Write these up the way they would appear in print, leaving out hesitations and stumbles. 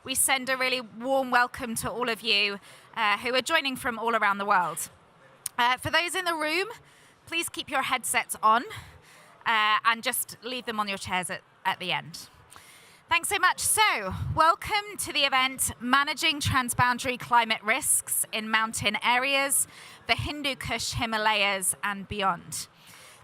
we send a really warm welcome to all of you who are joining from all around the world. For those in the room, please keep your headsets on and just leave them on your chairs at the end. Thanks so much. So, welcome to the event, Managing Transboundary Climate Risks in Mountain Areas, the Hindu Kush Himalayas and beyond.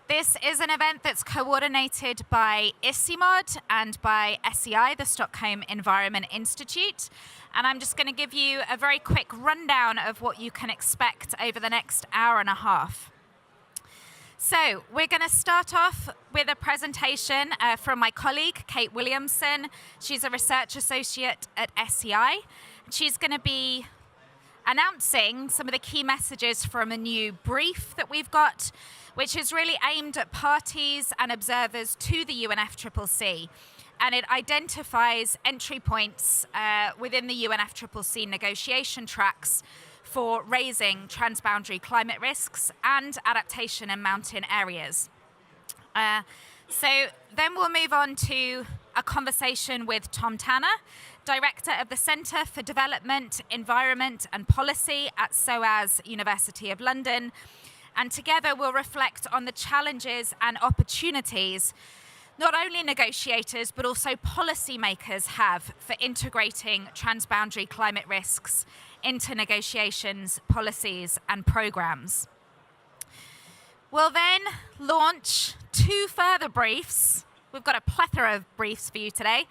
This is an event that's coordinated by ICIMOD and by SEI, the Stockholm Environment Institute. And I'm just going to give you a very quick rundown of what you can expect over the next hour and a half. So we're going to start off with a presentation from my colleague, Kate Williamson. She's a research associate at SEI. She's going to be announcing some of the key messages from a new brief that we've got, which is really aimed at parties and observers to the UNFCCC. And it identifies entry points within the UNFCCC negotiation tracks for raising transboundary climate risks and adaptation in mountain areas. So then we'll move on to a conversation with Tom Tanner, Director of the Centre for Development, Environment and Policy at SOAS University of London. And together we'll reflect on the challenges and opportunities not only negotiators but also policymakers have for integrating transboundary climate risks into negotiations, policies and programs. We'll then launch 2 further briefs. We've got a plethora of briefs for you today.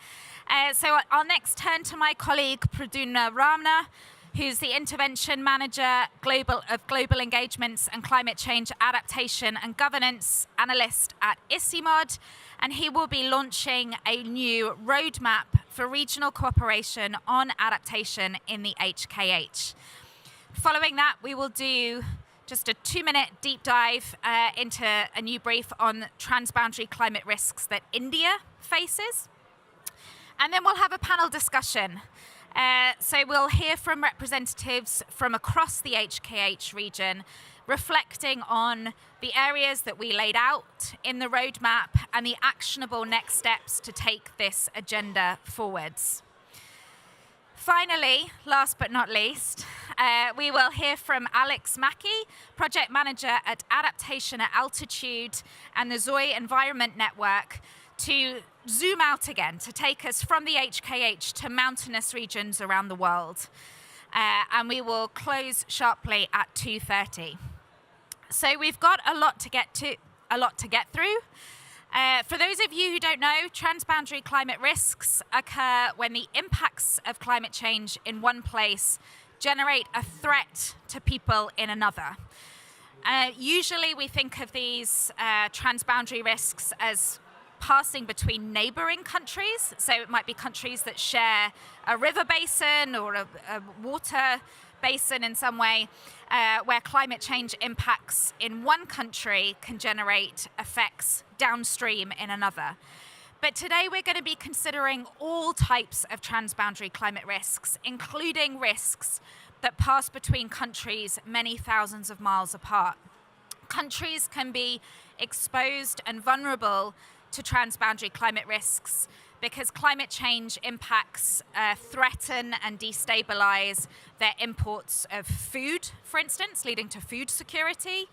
So I'll next turn to my colleague Praduna Ramna, who's the Intervention Manager of Global Engagements and Climate Change Adaptation and Governance Analyst at ICIMOD, and he will be launching a new roadmap for regional cooperation on adaptation in the HKH. Following that, we will do just a 2-minute deep dive into a new brief on transboundary climate risks that India faces. And then we'll have a panel discussion. So we'll hear from representatives from across the HKH region, reflecting on the areas that we laid out in the roadmap and the actionable next steps to take this agenda forwards. Finally, last but not least, we will hear from Alex Mackey, Project Manager at Adaptation at Altitude and the Zoe Environment Network, to zoom out again, to take us from the HKH to mountainous regions around the world. And we will close sharply at 2:30. So we've got a lot to get through. For those of you who don't know, transboundary climate risks occur when the impacts of climate change in one place generate a threat to people in another. Usually we think of these transboundary risks as passing between neighboring countries. So it might be countries that share a river basin or a water basin in some way, where climate change impacts in one country can generate effects downstream in another. But today we're going to be considering all types of transboundary climate risks, including risks that pass between countries many thousands of miles apart. Countries can be exposed and vulnerable to transboundary climate risks because climate change impacts threaten and destabilize their imports of food, for instance, leading to food security,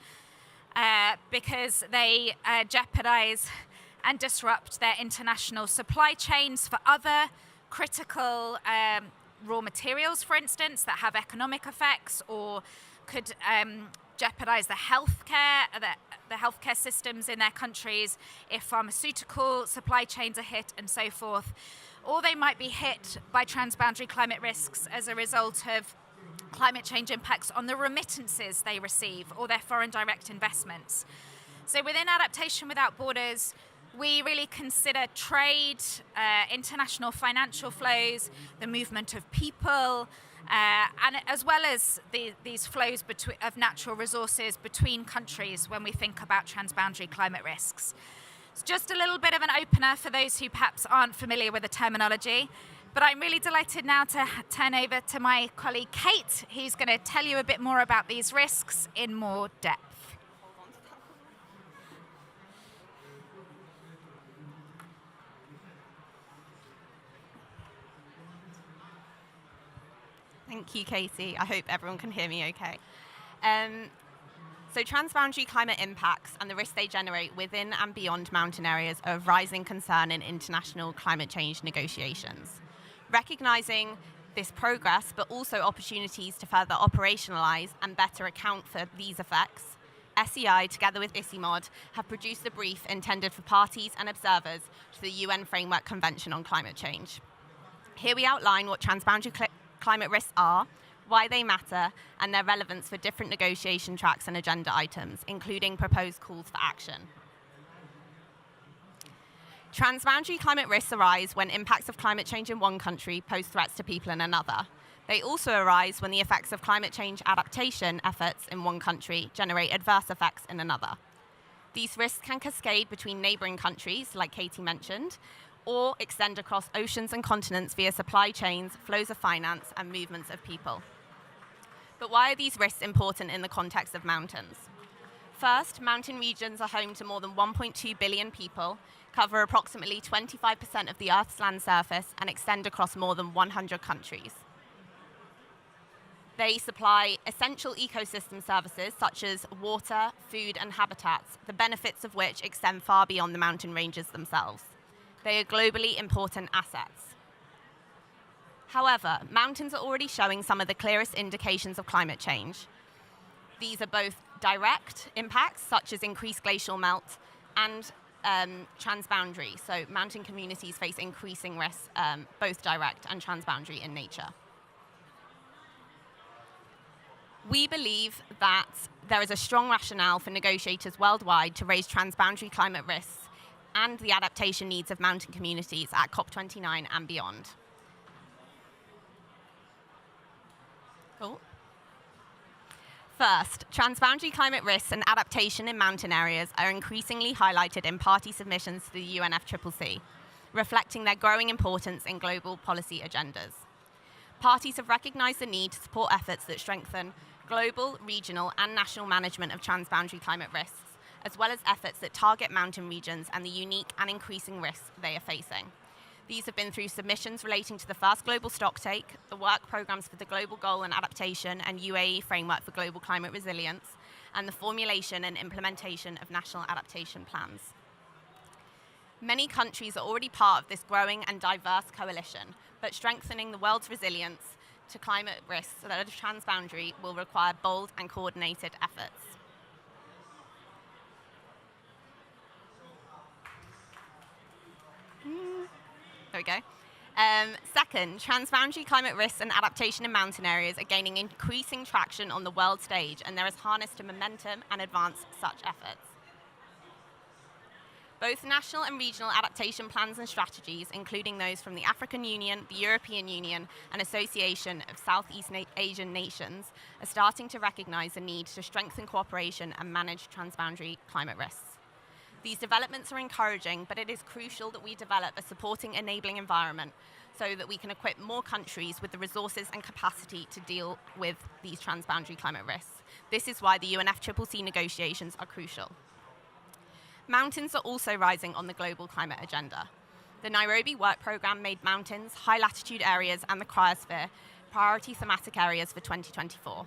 because they jeopardize and disrupt their international supply chains for other critical raw materials, for instance, that have economic effects or could jeopardize the healthcare systems in their countries if pharmaceutical supply chains are hit and so forth. Or they might be hit by transboundary climate risks as a result of climate change impacts on the remittances they receive or their foreign direct investments. So within Adaptation Without Borders, we really consider trade, international financial flows, the movement of people, and as well as these flows of natural resources between countries when we think about transboundary climate risks. It's just a little bit of an opener for those who perhaps aren't familiar with the terminology, but I'm really delighted now to turn over to my colleague Kate, who's going to tell you a bit more about these risks in more depth. Thank you, Katie. I hope everyone can hear me okay. So transboundary climate impacts and the risks they generate within and beyond mountain areas are of rising concern in international climate change negotiations. Recognizing this progress, but also opportunities to further operationalize and better account for these effects, SEI, together with ICIMOD, have produced a brief intended for parties and observers to the UN Framework Convention on Climate Change. Here we outline what transboundary climate risks are, why they matter, and their relevance for different negotiation tracks and agenda items, including proposed calls for action. Transboundary climate risks arise when impacts of climate change in one country pose threats to people in another. They also arise when the effects of climate change adaptation efforts in one country generate adverse effects in another. These risks can cascade between neighboring countries, like Katie mentioned, or extend across oceans and continents via supply chains, flows of finance, and movements of people. But why are these risks important in the context of mountains? First, mountain regions are home to more than 1.2 billion people, cover approximately 25% of the Earth's land surface, and extend across more than 100 countries. They supply essential ecosystem services such as water, food, and habitats, the benefits of which extend far beyond the mountain ranges themselves. They are globally important assets. However, mountains are already showing some of the clearest indications of climate change. These are both direct impacts, such as increased glacial melt, and transboundary. So mountain communities face increasing risks, both direct and transboundary in nature. We believe that there is a strong rationale for negotiators worldwide to raise transboundary climate risks and the adaptation needs of mountain communities at COP29 and beyond. Cool. First, transboundary climate risks and adaptation in mountain areas are increasingly highlighted in party submissions to the UNFCCC, reflecting their growing importance in global policy agendas. Parties have recognized the need to support efforts that strengthen global, regional, and national management of transboundary climate risks, as well as efforts that target mountain regions and the unique and increasing risks they are facing. These have been through submissions relating to the first global stocktake, the work programs for the Global Goal and Adaptation and UAE Framework for Global Climate Resilience, and the formulation and implementation of national adaptation plans. Many countries are already part of this growing and diverse coalition, but strengthening the world's resilience to climate risks that are transboundary will require bold and coordinated efforts. There we go. Second, transboundary climate risks and adaptation in mountain areas are gaining increasing traction on the world stage, and there is harness to momentum and advance such efforts. Both national and regional adaptation plans and strategies, including those from the African Union, the European Union, and Association of Southeast Asian Nations, are starting to recognize the need to strengthen cooperation and manage transboundary climate risks. These developments are encouraging, but it is crucial that we develop a supporting, enabling environment so that we can equip more countries with the resources and capacity to deal with these transboundary climate risks. This is why the UNFCCC negotiations are crucial. Mountains are also rising on the global climate agenda. The Nairobi Work Programme made mountains, high latitude areas, and the cryosphere priority thematic areas for 2024.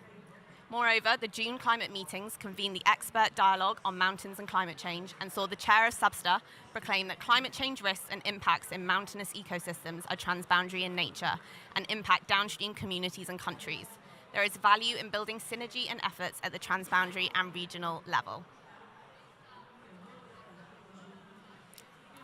Moreover, the June climate meetings convened the expert dialogue on mountains and climate change and saw the chair of SBSTA proclaim that climate change risks and impacts in mountainous ecosystems are transboundary in nature and impact downstream communities and countries. There is value in building synergy and efforts at the transboundary and regional level.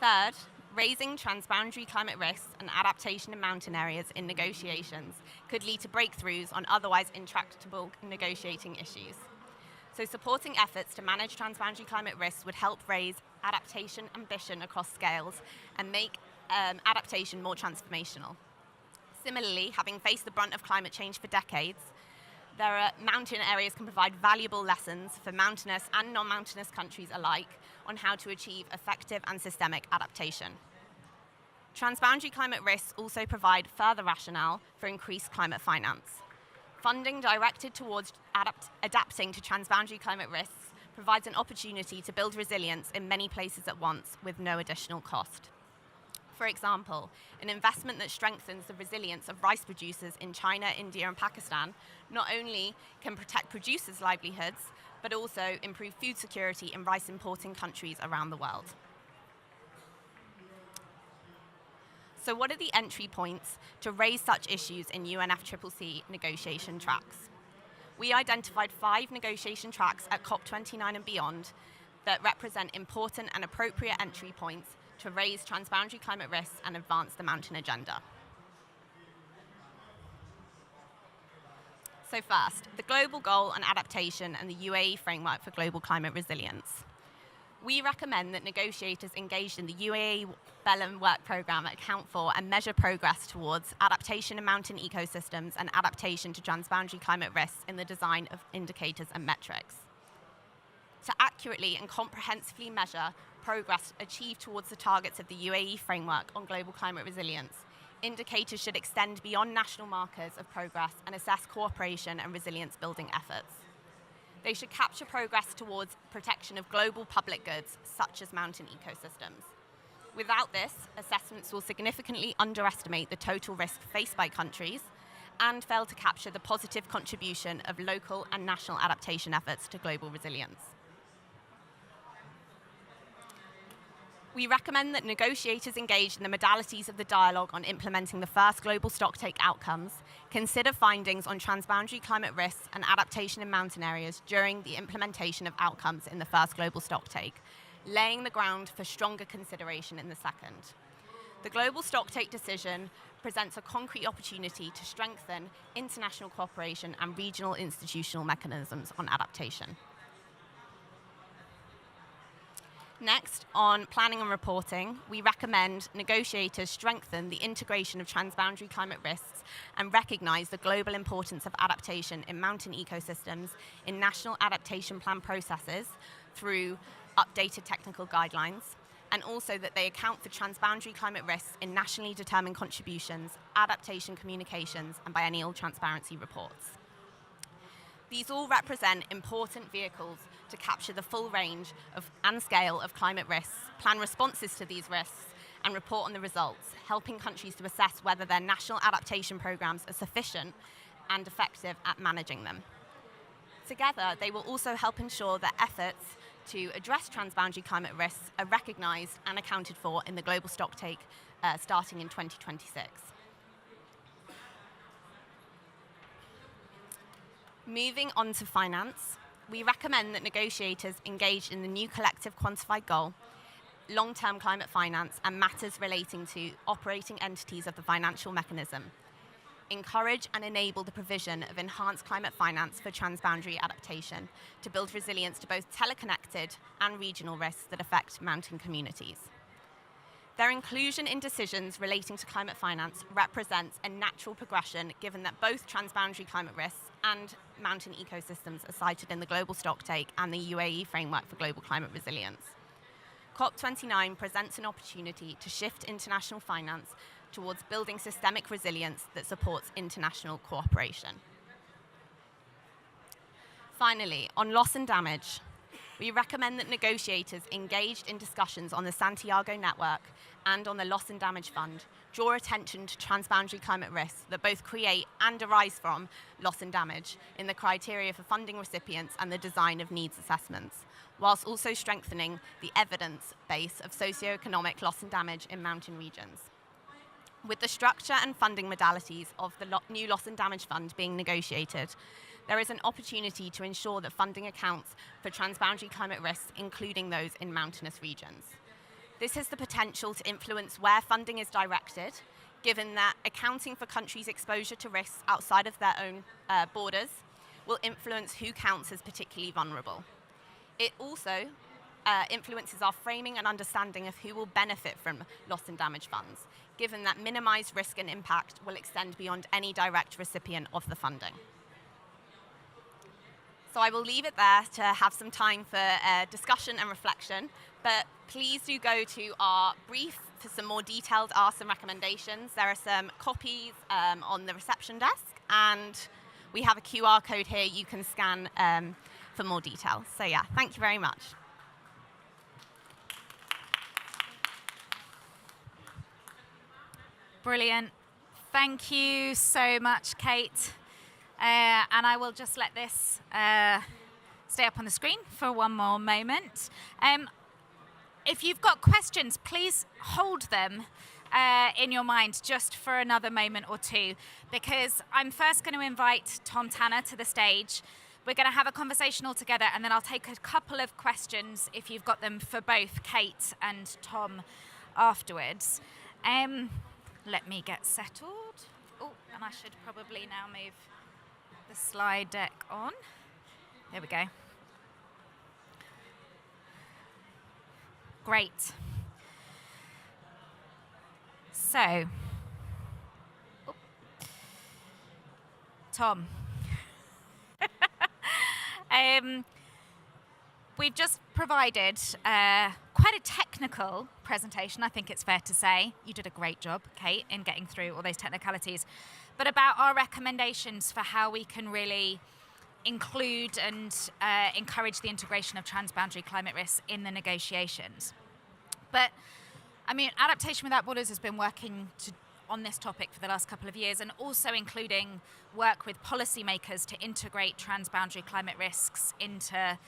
Third, raising transboundary climate risks and adaptation in mountain areas in negotiations could lead to breakthroughs on otherwise intractable negotiating issues. So supporting efforts to manage transboundary climate risks would help raise adaptation ambition across scales and make adaptation more transformational. Similarly, having faced the brunt of climate change for decades, mountain areas can provide valuable lessons for mountainous and non-mountainous countries alike on how to achieve effective and systemic adaptation. Transboundary climate risks also provide further rationale for increased climate finance. Funding directed towards adapting to transboundary climate risks provides an opportunity to build resilience in many places at once with no additional cost. For example, an investment that strengthens the resilience of rice producers in China, India, and Pakistan not only can protect producers' livelihoods, but also improve food security in rice importing countries around the world. So what are the entry points to raise such issues in UNFCCC negotiation tracks? We identified 5 negotiation tracks at COP29 and beyond that represent important and appropriate entry points to raise transboundary climate risks and advance the mountain agenda. So first, the global goal on adaptation and the UAE framework for global climate resilience. We recommend that negotiators engaged in the UAE Bellum work programme account for and measure progress towards adaptation in mountain ecosystems and adaptation to transboundary climate risks in the design of indicators and metrics. To accurately and comprehensively measure progress achieved towards the targets of the UAE framework on global climate resilience, indicators should extend beyond national markers of progress and assess cooperation and resilience building efforts. They should capture progress towards protection of global public goods, such as mountain ecosystems. Without this, assessments will significantly underestimate the total risk faced by countries and fail to capture the positive contribution of local and national adaptation efforts to global resilience. We recommend that negotiators engaged in the modalities of the dialogue on implementing the first global stocktake outcomes consider findings on transboundary climate risks and adaptation in mountain areas during the implementation of outcomes in the first global stocktake, laying the ground for stronger consideration in the second. The global stocktake decision presents a concrete opportunity to strengthen international cooperation and regional institutional mechanisms on adaptation. Next, on planning and reporting, we recommend negotiators strengthen the integration of transboundary climate risks and recognize the global importance of adaptation in mountain ecosystems in national adaptation plan processes through updated technical guidelines, and also that they account for transboundary climate risks in nationally determined contributions, adaptation communications, and biennial transparency reports. These all represent important vehicles to capture the full range and scale of climate risks, plan responses to these risks, and report on the results, helping countries to assess whether their national adaptation programs are sufficient and effective at managing them. Together, they will also help ensure that efforts to address transboundary climate risks are recognized and accounted for in the global stocktake starting in 2026. Moving on to finance, we recommend that negotiators engage in the new collective quantified goal, long-term climate finance, and matters relating to operating entities of the financial mechanism. Encourage and enable the provision of enhanced climate finance for transboundary adaptation to build resilience to both teleconnected and regional risks that affect mountain communities. Their inclusion in decisions relating to climate finance represents a natural progression given that both transboundary climate risks and mountain ecosystems are cited in the global stocktake and the UAE framework for global climate resilience. COP29 presents an opportunity to shift international finance towards building systemic resilience that supports international cooperation. Finally, on loss and damage, we recommend that negotiators engaged in discussions on the Santiago Network and on the Loss and Damage Fund draw attention to transboundary climate risks that both create and arise from loss and damage in the criteria for funding recipients and the design of needs assessments, whilst also strengthening the evidence base of socioeconomic loss and damage in mountain regions. With the structure and funding modalities of the new Loss and Damage Fund being negotiated, there is an opportunity to ensure that funding accounts for transboundary climate risks, including those in mountainous regions. This has the potential to influence where funding is directed, given that accounting for countries' exposure to risks outside of their own borders will influence who counts as particularly vulnerable. It also influences our framing and understanding of who will benefit from loss and damage funds, given that minimized risk and impact will extend beyond any direct recipient of the funding. So I will leave it there to have some time for discussion and reflection, but please do go to our brief for some more detailed asks and recommendations. There are some copies on the reception desk, and we have a QR code here you can scan for more details. So yeah, thank you very much. Brilliant. Thank you so much, Kate. And I will just let this stay up on the screen for one more moment. If you've got questions, please hold them in your mind just for another moment or two, because I'm first going to invite Tom Tanner to the stage. We're going to have a conversation all together, and then I'll take a couple of questions, if you've got them, for both Kate and Tom afterwards. Let me get settled. Oh, and I should probably now move the slide deck on. There we go. Great. So, Tom, we've just provided quite a technical presentation, I think it's fair to say. You did a great job, Kate, in getting through all those technicalities, but about our recommendations for how we can really include and encourage the integration of transboundary climate risks in the negotiations. But, I mean, Adaptation Without Borders has been working on this topic for the last couple of years, and also including work with policymakers to integrate transboundary climate risks into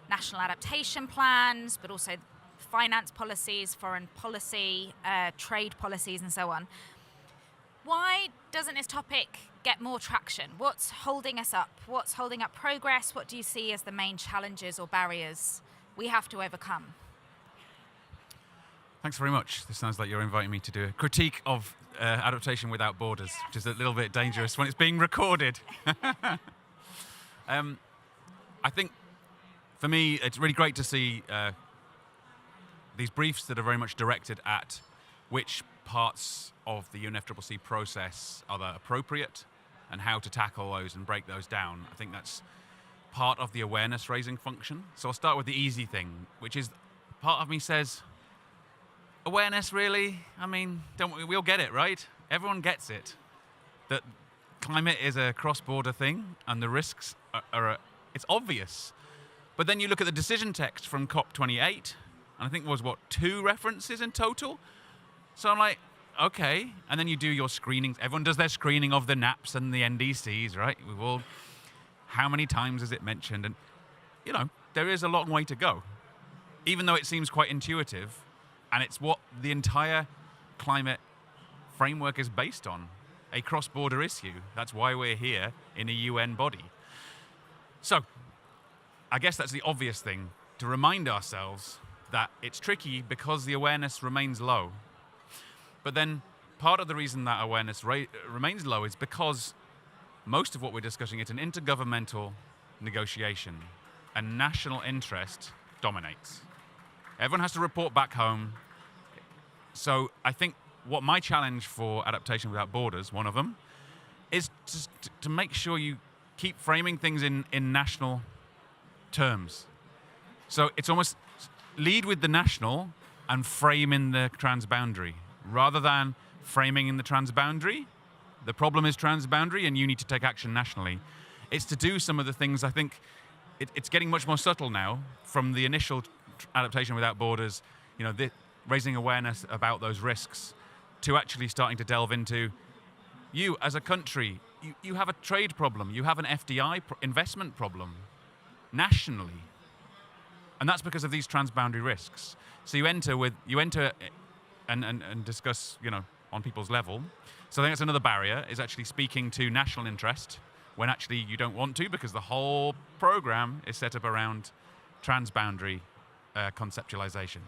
national adaptation plans, but also finance policies, foreign policy, trade policies, and so on. Why doesn't this topic get more traction? What's holding us up? What's holding up progress? What do you see as the main challenges or barriers we have to overcome? Thanks very much. This sounds like you're inviting me to do a critique of Adaptation Without Borders, which is a little bit dangerous when it's being recorded. I think, for me, it's really great to see these briefs that are very much directed at which parts of the UNFCCC process are appropriate and how to tackle those and break those down. I think that's part of the awareness raising function. So I'll start with the easy thing, which is part of me says, awareness, really? I mean, we all get it, right? Everyone gets it. That climate is a cross-border thing and the risks it's obvious. But then you look at the decision text from COP28, and I think there was, 2 references in total? So I'm like, okay. And then you do your screenings. Everyone does their screening of the NAPs and the NDCs, right? How many times is it mentioned? And, there is a long way to go. Even though it seems quite intuitive, and it's what the entire climate framework is based on, a cross-border issue. That's why we're here in a UN body. So, I guess that's the obvious thing, to remind ourselves that it's tricky because the awareness remains low. But then part of the reason that awareness remains low is because most of what we're discussing is an intergovernmental negotiation, and national interest dominates. Everyone has to report back home. So I think what my challenge for Adaptation Without Borders, one of them, is to make sure you keep framing things in national terms. So it's almost lead with the national and frame in the transboundary, rather than framing in the transboundary. The problem is transboundary and you need to take action nationally. It's to do some of the things, I think, it's getting much more subtle now from the initial Adaptation Without Borders, raising awareness about those risks, to actually starting to delve into, you as a country, you have a trade problem, you have an FDI investment problem nationally. And that's because of these transboundary risks. So you enter and discuss, on people's level. So I think that's another barrier, is actually speaking to national interest when actually you don't want to, because the whole program is set up around transboundary conceptualization.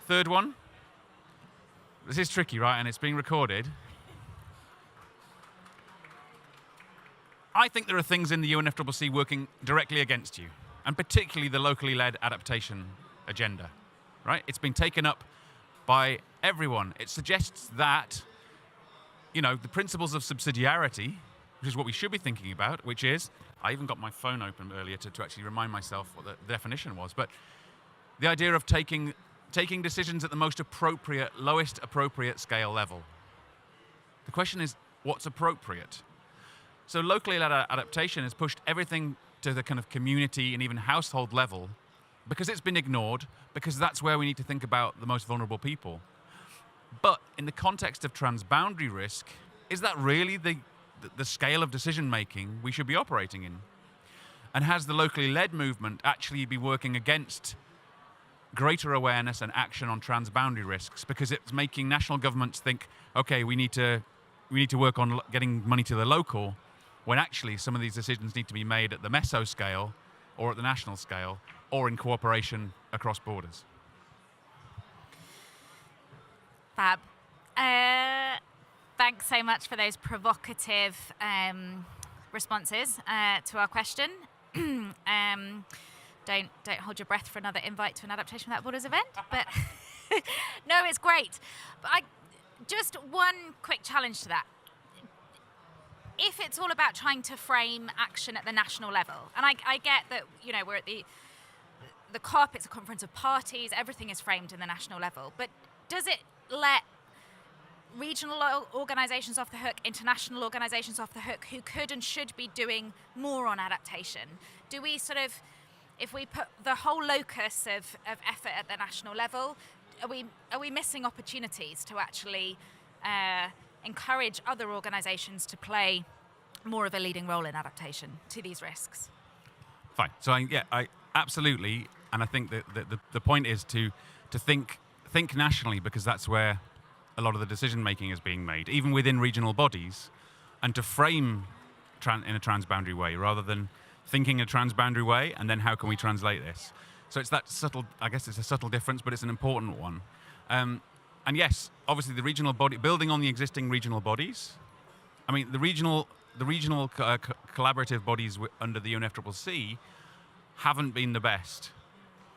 Third one. This is tricky, right? And it's being recorded. I think there are things in the UNFCCC working directly against you, and particularly the locally led adaptation agenda, right? It's been taken up by everyone. It suggests that, the principles of subsidiarity, which is what we should be thinking about, which is, I even got my phone open earlier to actually remind myself what the definition was, but the idea of taking decisions at the most appropriate, lowest appropriate scale level. The question is, what's appropriate? So locally led adaptation has pushed everything to the kind of community and even household level because it's been ignored, because that's where we need to think about the most vulnerable people. But in the context of transboundary risk, is that really the scale of decision making we should be operating in? And has the locally led movement actually be working against greater awareness and action on transboundary risks, because it's making national governments think, okay, we need to work on getting money to the local, when actually some of these decisions need to be made at the meso scale or at the national scale or in cooperation across borders. Fab. Thanks so much for those provocative responses to our question. Don't hold your breath for another invite to an Adaptation Without Borders event, but no, it's great. But just one quick challenge to that. If it's all about trying to frame action at the national level, and I get that, we're at the COP, it's a conference of parties, everything is framed in the national level, but does it let regional organisations off the hook, international organisations off the hook, who could and should be doing more on adaptation? Do we if we put the whole locus of effort at the national level, are we missing opportunities to actually encourage other organisations to play more of a leading role in adaptation to these risks? Fine. So I absolutely, and I think that the point is to think nationally, because that's where a lot of the decision making is being made, even within regional bodies, and to frame in a transboundary way rather than thinking a transboundary way and then how can we translate this. So it's that subtle, I guess it's a subtle difference, but it's an important one. And yes, obviously the regional body, building on the existing regional bodies. I mean, the regional collaborative bodies under the UNFCCC haven't been the best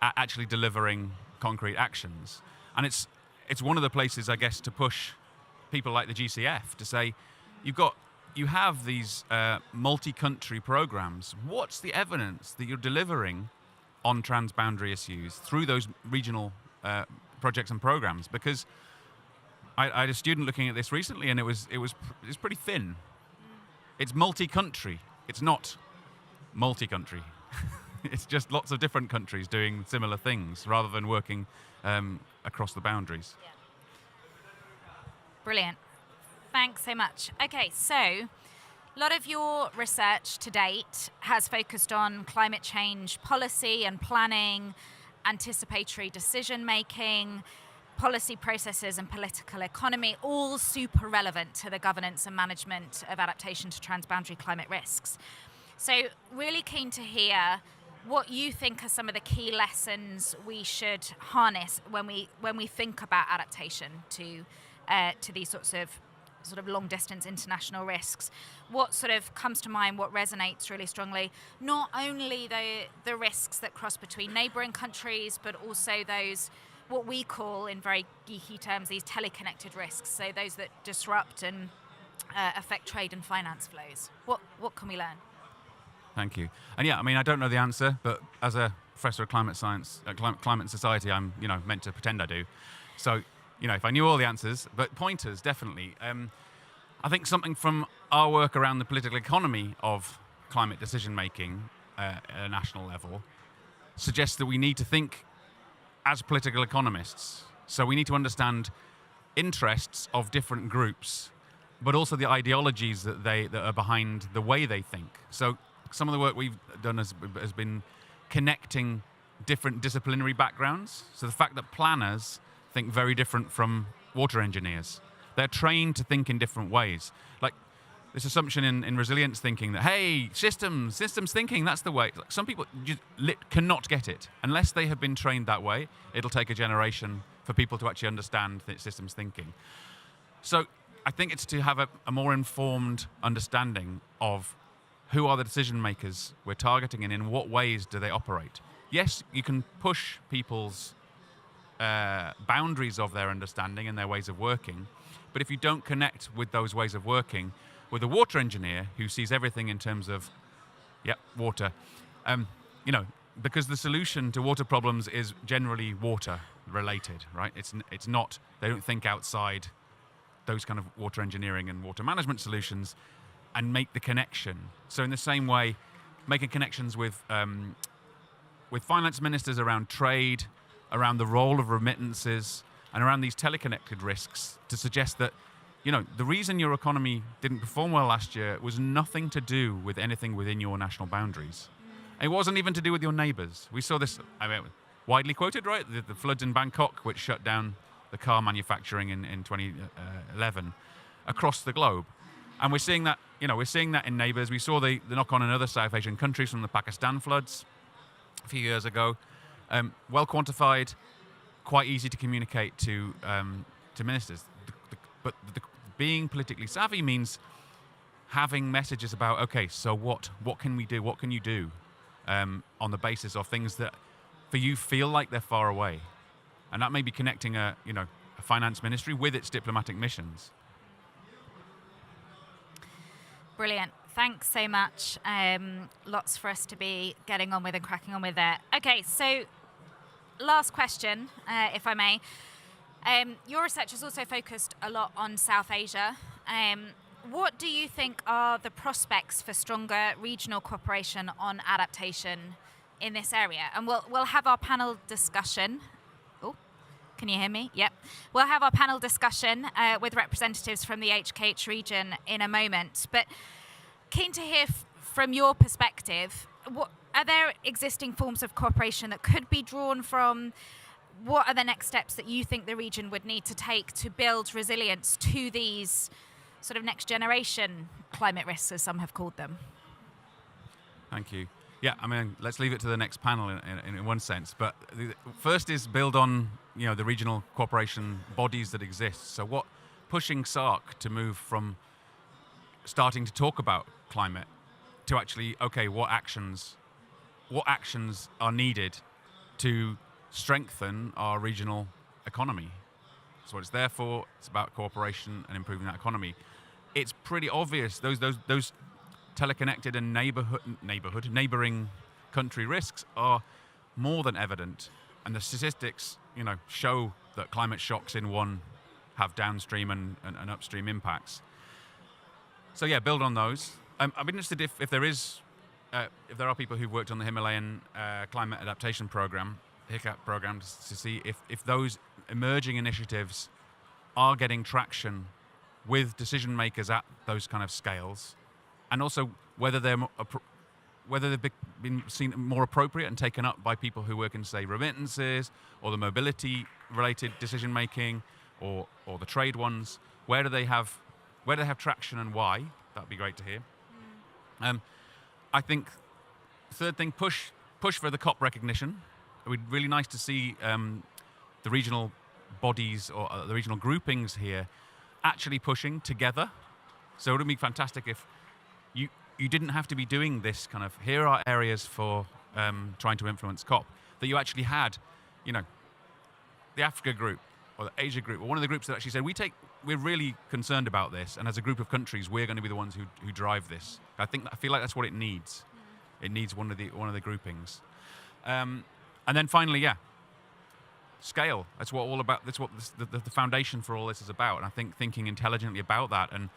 at actually delivering concrete actions. And it's one of the places, I guess, to push people like the GCF to say, you have these multi-country programs. What's the evidence that you're delivering on transboundary issues through those regional projects and programs? Because I had a student looking at this recently, and it was pretty thin. It's multi-country. It's not multi-country. It's just lots of different countries doing similar things rather than working across the boundaries. Yeah. Brilliant. Thanks so much. Okay, so a lot of your research to date has focused on climate change policy and planning, anticipatory decision making, policy processes and political economy, all super relevant to the governance and management of adaptation to transboundary climate risks. So really keen to hear what you think are some of the key lessons we should harness when we think about adaptation to these sorts of long distance international risks. What sort of comes to mind, what resonates really strongly, not only the risks that cross between neighbouring countries, but also those, what we call in very geeky terms, these teleconnected risks, so those that disrupt and affect trade and finance flows. What can we learn? Thank you. And yeah, I mean, I don't know the answer, but as a professor of climate science, climate and society, I'm meant to pretend I do. So, if I knew all the answers, but pointers, definitely. I think something from our work around the political economy of climate decision-making at a national level suggests that we need to think as political economists. So we need to understand interests of different groups, but also the ideologies that are behind the way they think. So some of the work we've done has been connecting different disciplinary backgrounds. So the fact that planners think very different from water engineers. They're trained to think in different ways. Like this assumption in resilience thinking that, hey, systems thinking, that's the way. Like, some people just cannot get it. Unless they have been trained that way, it'll take a generation for people to actually understand systems thinking. So I think it's to have a more informed understanding of who are the decision makers we're targeting and in what ways do they operate. Yes, you can push people's boundaries of their understanding and their ways of working, but if you don't connect with those ways of working with a water engineer who sees everything in terms of, water, because the solution to water problems is generally water related, right? It's not, they don't think outside those kind of water engineering and water management solutions and make the connection. So in the same way, making connections with finance ministers around trade, around the role of remittances, and around these teleconnected risks to suggest that, the reason your economy didn't perform well last year was nothing to do with anything within your national boundaries. It wasn't even to do with your neighbors. We saw this, widely quoted, right? The floods in Bangkok, which shut down the car manufacturing in 2011 across the globe. And we're seeing that, in neighbors. We saw the knock-on in other South Asian countries from the Pakistan floods a few years ago. Well quantified, quite easy to communicate to ministers. But being politically savvy means having messages about, okay, so what can we do? What can you do on the basis of things that for you feel like they're far away? And that may be connecting a finance ministry with its diplomatic missions. Brilliant. Thanks so much. Lots for us to be getting on with and cracking on with there. Okay, so last question, if I may. Your research has also focused a lot on South Asia. What do you think are the prospects for stronger regional cooperation on adaptation in this area? And we'll have our panel discussion. Oh, can you hear me? Yep. We'll have our panel discussion with representatives from the HKH region in a moment. But keen to hear from your perspective, what are there existing forms of cooperation that could be drawn from? What are the next steps that you think the region would need to take to build resilience to these sort of next generation climate risks, as some have called them? Thank you. Yeah, let's leave it to the next panel in one sense. But first is build on, the regional cooperation bodies that exist. So pushing SARC to move from starting to talk about climate to actually, okay, what actions are needed to strengthen our regional economy. That's what it's there for. It's about cooperation and improving that economy. It's pretty obvious those teleconnected and neighboring country risks are more than evident, and the statistics, show that climate shocks in one have downstream and upstream impacts. So yeah, build on those. I'd be interested if there are people who've worked on the Himalayan climate adaptation program, HICAP program, to see if those emerging initiatives are getting traction with decision makers at those kind of scales, and also whether they've been seen more appropriate and taken up by people who work in, say, remittances or the mobility-related decision making, or the trade ones. Where do they have traction and why? That'd be great to hear. I think third thing, push for the COP recognition. It would be really nice to see the regional bodies or the regional groupings here actually pushing together. So it would be fantastic if you didn't have to be doing this kind of, here are areas for trying to influence COP, that you actually had, the Africa group or the Asia group, or one of the groups that actually said, we're really concerned about this, and as a group of countries, we're going to be the ones who drive this. I feel like that's what it needs. It needs one of the groupings. And then finally, scale. That's what all about. That's what the foundation for all this is about. And I think thinking intelligently about that and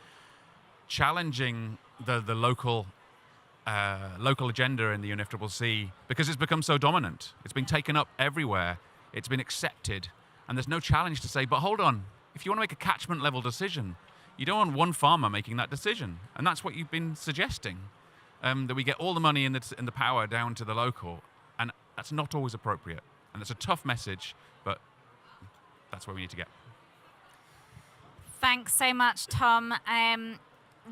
challenging the local agenda in the UNFCCC, because it's become so dominant. It's been taken up everywhere. It's been accepted, and there's no challenge to say, but hold on. If you want to make a catchment level decision, you don't want one farmer making that decision, and that's what you've been suggesting. That we get all the money and the power down to the local, and that's not always appropriate. And it's a tough message, but that's where we need to get. Thanks so much, Tom.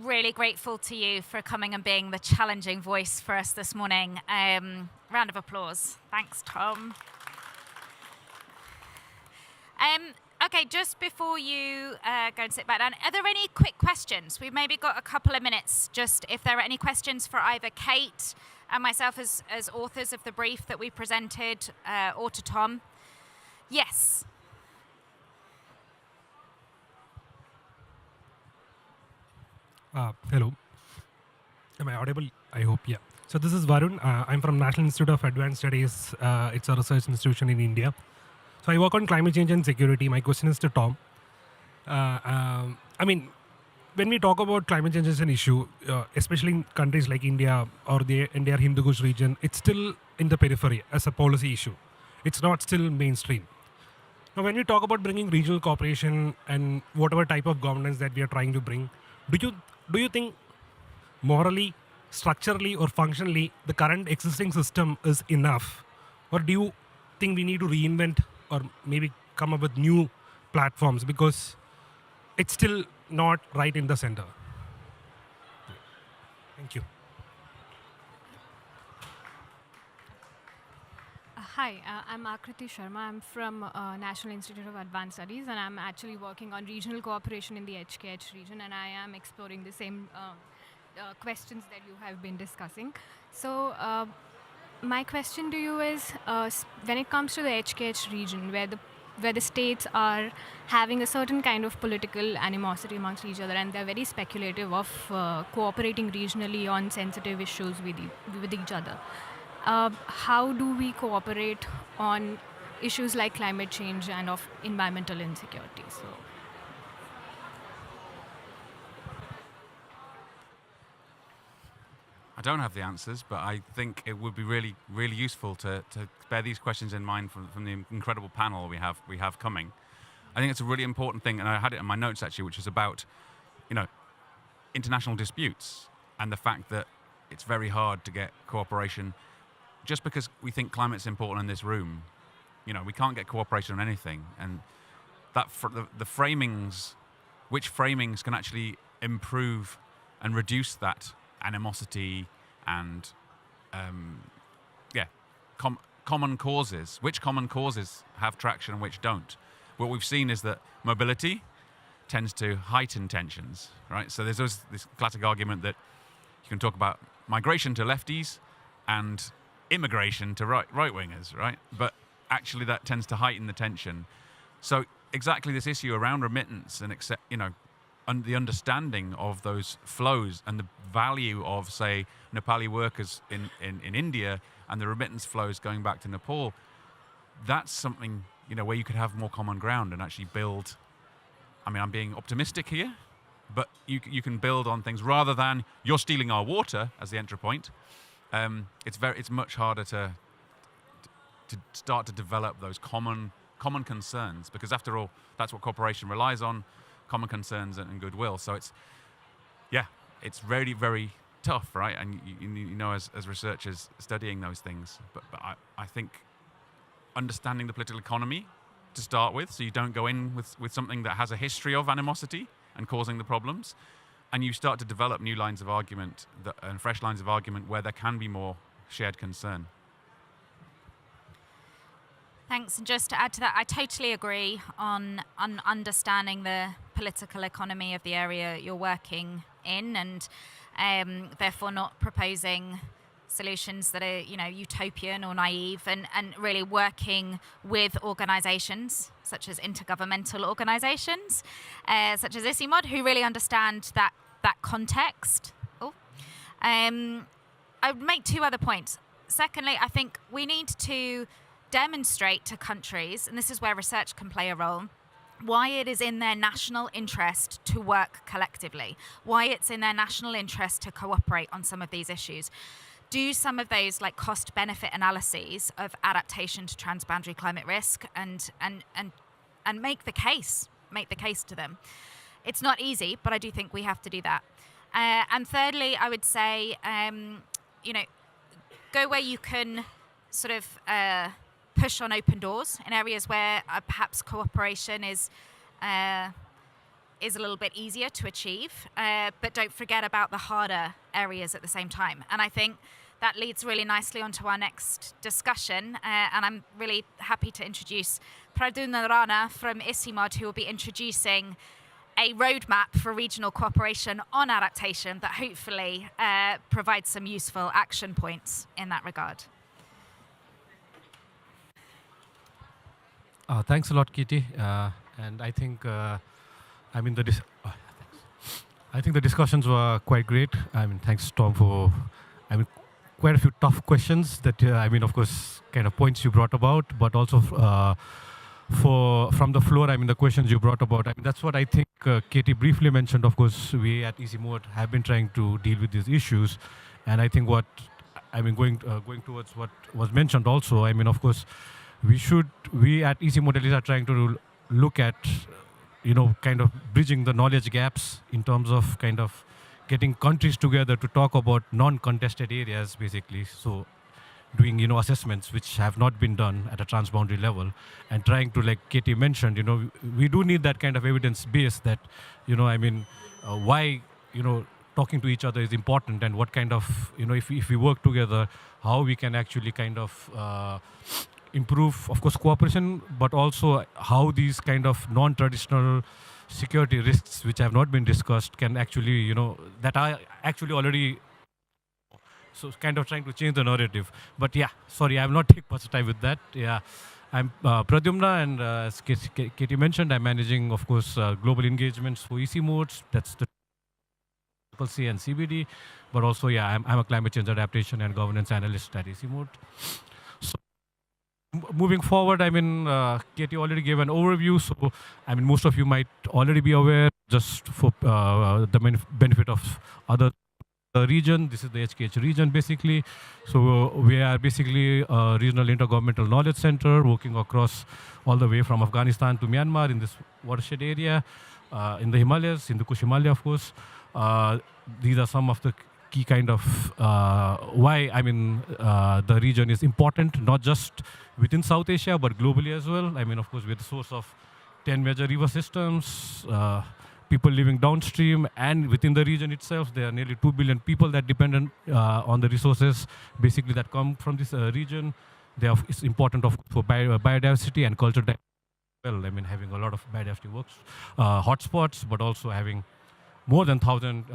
Really grateful to you for coming and being the challenging voice for us this morning. Round of applause. Thanks, Tom. Okay, just before you go and sit back down, are there any quick questions? We've maybe got a couple of minutes, just if there are any questions for either Kate and myself as authors of the brief that we presented, or to Tom. Yes. Hello. Am I audible? I hope, yeah. So this is Varun. I'm from National Institute of Advanced Studies. It's a research institution in India. So I work on climate change and security. My question is to Tom. When we talk about climate change as an issue, especially in countries like India or the entire Hindu Kush region, it's still in the periphery as a policy issue. It's not still mainstream. Now, when we talk about bringing regional cooperation and whatever type of governance that we are trying to bring, do you think morally, structurally, or functionally, the current existing system is enough? Or do you think we need to reinvent or maybe come up with new platforms because it's still not right in the center? Thank you. Hi, I'm Akriti Sharma. I'm from National Institute of Advanced Studies, and I'm actually working on regional cooperation in the HKH region, and I am exploring the same questions that you have been discussing. So my question to you is, when it comes to the HKH region, where the states are having a certain kind of political animosity amongst each other, and they're very speculative of cooperating regionally on sensitive issues with each other. How do we cooperate on issues like climate change and of environmental insecurity? So, I don't have the answers, but I think it would be really, really useful to bear these questions in mind from the incredible panel we have coming. I think it's a really important thing, and I had it in my notes actually, which is about, international disputes and the fact that it's very hard to get cooperation. Just because we think climate's important in this room, we can't get cooperation on anything. And that the framings, which framings can actually improve and reduce that animosity and common causes. Which common causes have traction and which don't? What we've seen is that mobility tends to heighten tensions, right? So there's always this classic argument that you can talk about migration to lefties and immigration to right-wingers, right? But actually that tends to heighten the tension. So exactly this issue around remittance and the understanding of those flows and the value of, say, Nepali workers in India and the remittance flows going back to Nepal, that's something, where you could have more common ground and actually build. I mean, I'm being optimistic here, but you can build on things rather than you're stealing our water as the entry point. It's much harder to start to develop those common concerns, because after all, that's what cooperation relies on: common concerns and goodwill. So it's very, very tough, right? And as researchers studying those things, but I think understanding the political economy to start with, so you don't go in with something that has a history of animosity and causing the problems. And you start to develop new lines of argument and fresh lines of argument where there can be more shared concern. Thanks. And just to add to that, I totally agree on understanding the political economy of the area you're working in, and therefore not proposing solutions that are, utopian or naive, and really working with organizations such as intergovernmental organizations, such as ICIMOD, who really understand that context. I would make two other points. Secondly, I think we need to demonstrate to countries, and this is where research can play a role, why it is in their national interest to work collectively, why it's in their national interest to cooperate on some of these issues. Do some of those cost-benefit analyses of adaptation to transboundary climate risk and make the case to them. It's not easy, but I do think we have to do that. And thirdly, I would say, go where you can sort of push on open doors in areas where perhaps cooperation is a little bit easier to achieve, but don't forget about the harder areas at the same time. And I think that leads really nicely onto our next discussion, and I'm really happy to introduce Praduna Rana from ICIMOD, who will be introducing a roadmap for regional cooperation on adaptation that hopefully provides some useful action points in that regard. Thanks a lot, Kitty. And I think, I think the discussions were quite great. Thanks, Tom, for, quite a few tough questions that, of course, kind of points you brought about, but also from the floor, the questions you brought about. That's what I think Katie briefly mentioned. Of course, we at ICIMOD have been trying to deal with these issues. And I think going towards what was mentioned also, of course, we at ICIMOD are trying to look at, kind of bridging the knowledge gaps in terms of kind of getting countries together to talk about non-contested areas, basically. So doing, assessments which have not been done at a transboundary level, and trying to, like Katie mentioned, we do need that kind of evidence base that, why, talking to each other is important, and what kind of, if we work together, how we can actually kind of improve, of course, cooperation, but also how these kind of non-traditional security risks which have not been discussed can actually, that are actually already, so kind of trying to change the narrative. But yeah, sorry, I will not take much time with that. Yeah, I'm Pradyumna, and as Katie mentioned, I'm managing, of course, global engagements for ICIMOD. That's the C and CBD. But also, yeah, I'm a climate change adaptation and governance analyst at ICIMOD. So moving forward, Katie already gave an overview. So, most of you might already be aware, just for the benefit of other region. This is the HKH region, basically. So we are basically a regional intergovernmental knowledge center working across all the way from Afghanistan to Myanmar in this watershed area, in the Himalayas, Hindu Kush Himalaya, of course. These are some of the key kind of why the region is important, not just within South Asia, but globally as well. Of course, we're the source of 10 major river systems, people living downstream, and within the region itself, there are nearly 2 billion people that depend on the resources, basically, that come from this region. It's important for biodiversity and culture as well. Having a lot of biodiversity works, hotspots, but also having more than 1,000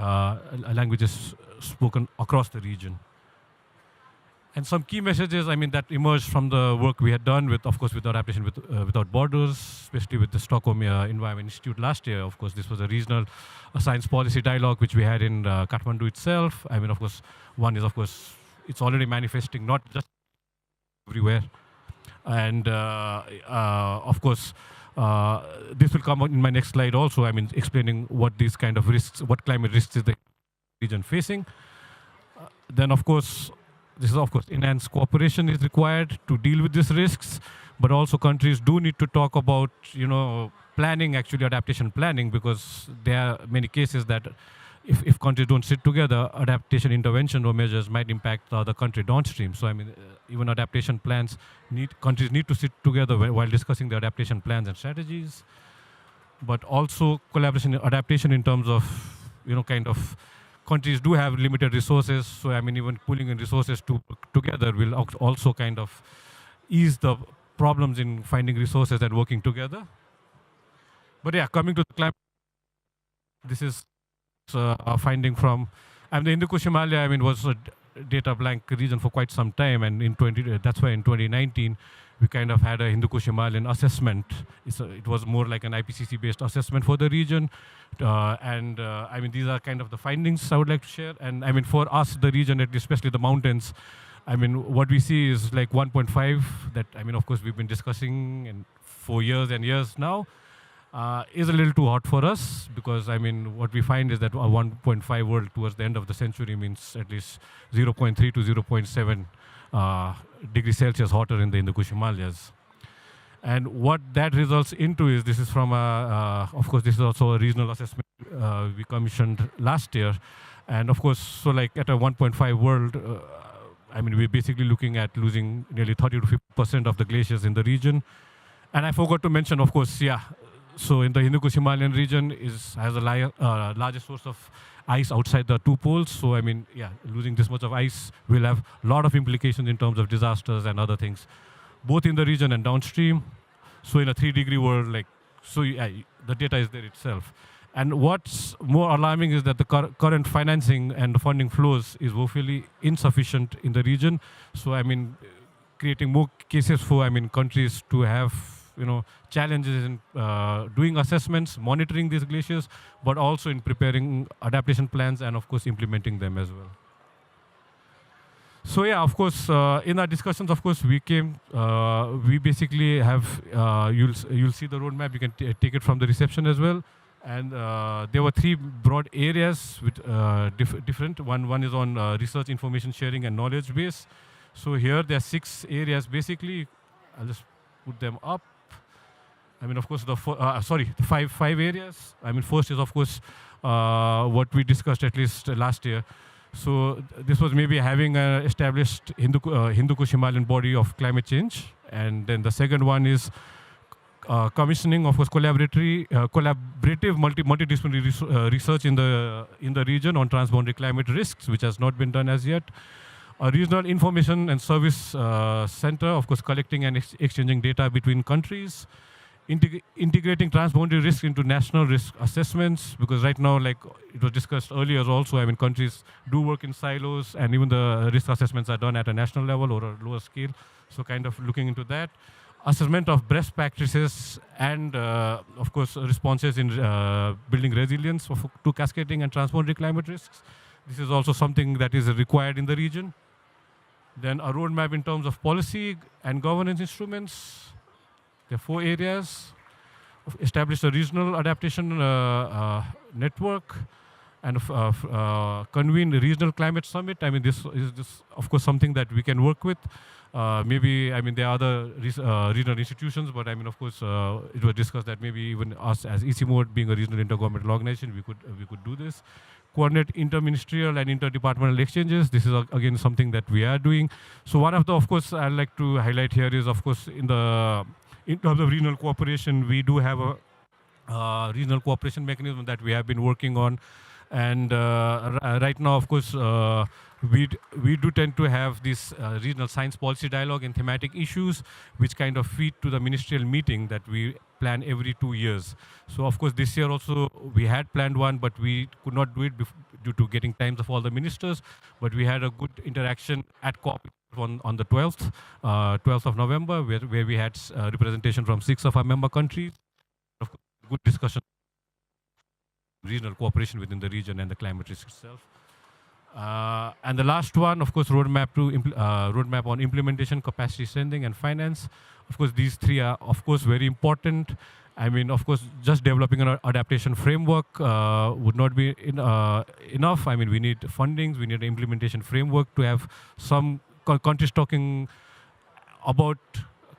languages spoken across the region. And some key messages, that emerged from the work we had done with, of course, with adaptation without borders, especially with the Stockholm Environment Institute last year. Of course, this was a regional science policy dialogue which we had in Kathmandu itself. Of course, one is, of course, it's already manifesting not just everywhere. And of course, this will come out in my next slide also. Explaining what these kind of risks, what climate risks is the region facing. Then, of course, this is, of course, enhanced cooperation is required to deal with these risks, but also countries do need to talk about, planning, actually adaptation planning, because there are many cases that if countries don't sit together, adaptation intervention or measures might impact the other country downstream. So, even adaptation plans countries need to sit together while discussing the adaptation plans and strategies, but also collaboration, adaptation in terms of, kind of, countries do have limited resources, so even pulling in resources together will also kind of ease the problems in finding resources and working together. But yeah, coming to the climate, this is a finding from, the Hindu Kush Himalaya, was a data blank region for quite some time, and that's why in 2019 we kind of had a Hindu Kush Himalayan assessment. It was more like an IPCC-based assessment for the region. These are kind of the findings I would like to share. And for us, the region, especially the mountains, what we see is like 1.5 that, of course, we've been discussing for years and years now, is a little too hot for us, because, what we find is that a 1.5 world towards the end of the century means at least 0.3 to 0.7 degrees Celsius hotter in the Hindu Kush Himalayas. And what that results into is, this is from of course, this is also a regional assessment we commissioned last year. And of course, so like at a 1.5 world, we're basically looking at losing nearly 30 to 50% of the glaciers in the region. And I forgot to mention, of course, so in the Hindu Kush Himalayan region has a largest source of ice outside the two poles. So losing this much of ice will have a lot of implications in terms of disasters and other things, both in the region and downstream. So in a 3-degree world, the data is there itself. And what's more alarming is that the current financing and the funding flows is woefully insufficient in the region. So creating more cases for countries to have challenges in doing assessments, monitoring these glaciers, but also in preparing adaptation plans and, of course, implementing them as well. So yeah, of course, in our discussions, of course, we basically have, you'll see the roadmap, you can take it from the reception as well. And there were 3 broad areas with different. One is on research, information sharing, and knowledge base. So here there are 6 areas basically. I'll just put them up. I mean, of course, the five areas. I mean, first is, of course, what we discussed at least last year. So this was maybe having an established Hindu Kush Himalayan body of climate change. And then the second one is commissioning, of course, collaborative multidisciplinary research in the region on transboundary climate risks, which has not been done as yet. A regional information and service center, of course, collecting and exchanging data between countries. Integrating transboundary risk into national risk assessments, because right now, like it was discussed earlier also, I mean, countries do work in silos, and even the risk assessments are done at a national level or a lower scale. So kind of looking into that. Assessment of best practices and, of course, responses in building resilience to cascading and transboundary climate risks. This is also something that is required in the region. Then a roadmap in terms of policy and governance instruments. There are 4 areas. Establish a regional adaptation network and convene a regional climate summit. I mean, this is of course something that we can work with. Maybe, I mean, there are other regional institutions, but I mean, of course, it was discussed that maybe even us as ICIMOD, being a regional intergovernmental organization, we could do this. Coordinate interministerial and interdepartmental exchanges. This is again something that we are doing. So one of the, of course, I'd like to highlight here is, of course, in terms of regional cooperation, we do have a regional cooperation mechanism that we have been working on. And right now, of course, we do tend to have this regional science policy dialogue and thematic issues, which kind of feed to the ministerial meeting that we plan every 2 years. So, of course, this year also we had planned one, but we could not do it due to getting times of all the ministers. But we had a good interaction at COP on the 12th of November, where we had representation from 6 of our member countries. Of course, good discussion, regional cooperation within the region and the climate risk itself. And the last one, of course, roadmap on implementation, capacity strengthening, and finance. Of course, these 3 are, of course, very important. I mean, of course, just developing an adaptation framework would not be enough. I mean, we need fundings, we need an implementation framework to have some countries talking about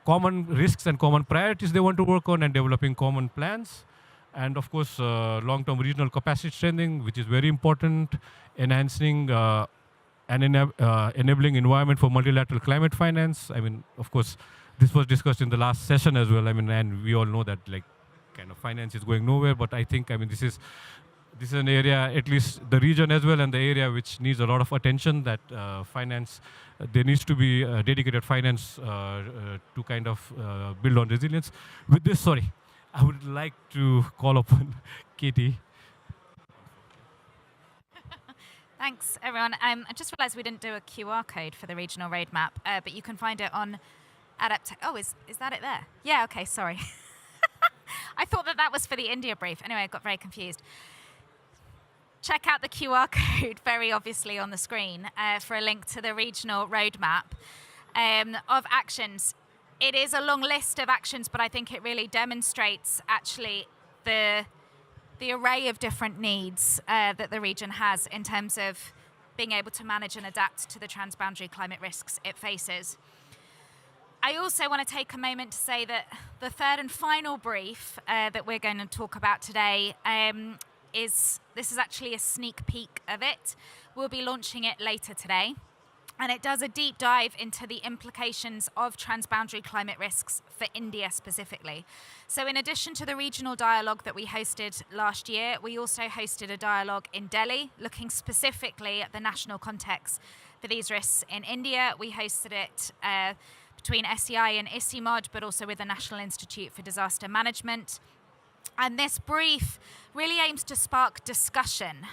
common risks and common priorities they want to work on, and developing common plans. And of course, long-term regional capacity strengthening, which is very important, enhancing and enabling environment for multilateral climate finance. I mean, of course, this was discussed in the last session as well. I mean, and we all know that like kind of finance is going nowhere. But I think, I mean, this is an area, at least the region as well, and the area which needs a lot of attention. That finance, there needs to be dedicated finance to kind of build on resilience. With this, sorry, I would like to call upon Katie. Thanks, everyone. I just realized we didn't do a QR code for the regional roadmap, but you can find it on Oh, is that it there? Yeah, okay, sorry. I thought that was for the India brief. Anyway, I got very confused. Check out the QR code, very obviously on the screen, for a link to the regional roadmap of actions. It is a long list of actions, but I think it really demonstrates actually the array of different needs that the region has in terms of being able to manage and adapt to the transboundary climate risks it faces. I also want to take a moment to say that the third and final brief that we're going to talk about today is actually a sneak peek of it. We'll be launching it later today. And it does a deep dive into the implications of transboundary climate risks for India specifically. So in addition to the regional dialogue that we hosted last year, we also hosted a dialogue in Delhi looking specifically at the national context for these risks in India. We hosted it between SEI and ICIMOD, but also with the National Institute for Disaster Management. And this brief really aims to spark discussion.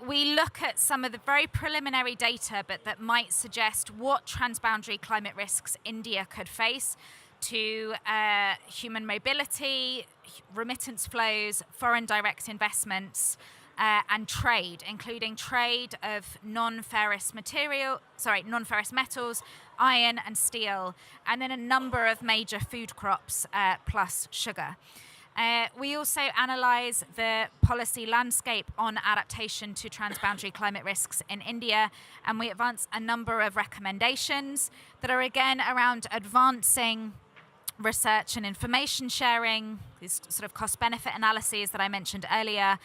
We look at some of the very preliminary data, but that might suggest what transboundary climate risks India could face to human mobility, remittance flows, foreign direct investments, and trade, including trade of non-ferrous metals, iron and steel, and then a number of major food crops plus sugar. We also analyse the policy landscape on adaptation to transboundary climate risks in India, and we advance a number of recommendations that are again around advancing research and information sharing, these sort of cost-benefit analyses that I mentioned earlier,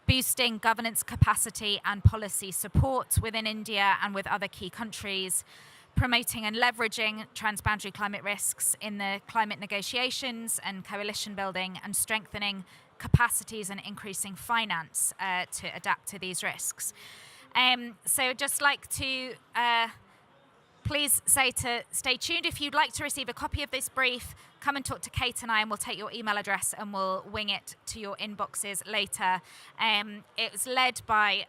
boosting governance capacity and policy support within India and with other key countries, promoting and leveraging transboundary climate risks in the climate negotiations and coalition building, and strengthening capacities and increasing finance to adapt to these risks. So I'd just like to please say to stay tuned. If you'd like to receive a copy of this brief, come and talk to Kate and I, and we'll take your email address and we'll wing it to your inboxes later. It was led by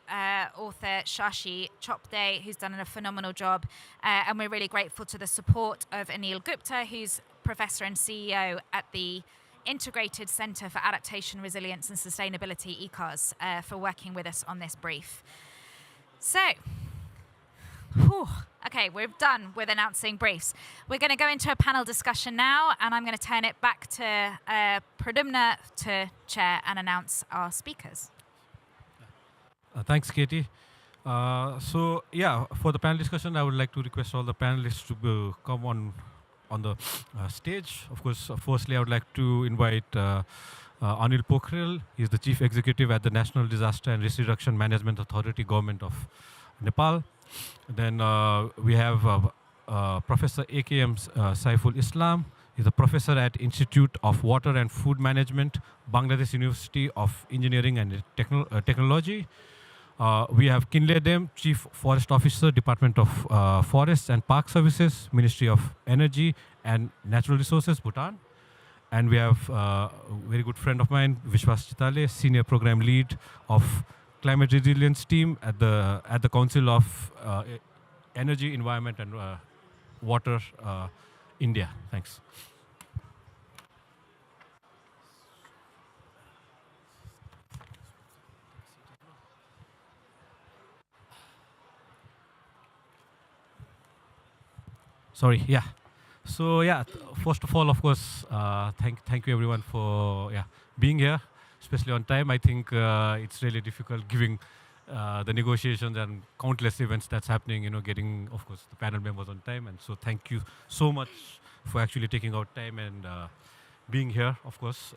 author Shashi Chopde, who's done a phenomenal job, and we're really grateful to the support of Anil Gupta, who's professor and CEO at the Integrated Centre for Adaptation, Resilience and Sustainability, ECOS, for working with us on this brief. So, okay, we're done with announcing briefs. We're going to go into a panel discussion now, and I'm going to turn it back to Pradyumna to chair and announce our speakers. Thanks, Katie. So, yeah, for the panel discussion, I would like to request all the panelists to come on the stage. Of course, firstly, I would like to invite Anil Pokhrel. He's the Chief Executive at the National Disaster and Risk Reduction Management Authority, Government of Nepal. Then we have Professor AKM Saiful Islam. He's a professor at Institute of Water and Food Management, Bangladesh University of Engineering and Technology. We have Kinle Dem, Chief Forest Officer, Department of Forests and Park Services, Ministry of Energy and Natural Resources, Bhutan. And we have a very good friend of mine, Vishwas Chitale, Senior Program Lead of Climate Resilience Team at the Council of Energy, Environment and Water, India. Thanks. Sorry, yeah. So yeah, first of all, of course, thank you everyone for being here, especially on time. I think it's really difficult giving the negotiations and countless events that's happening, getting, of course, the panel members on time. And so thank you so much for actually taking out time and being here, of course.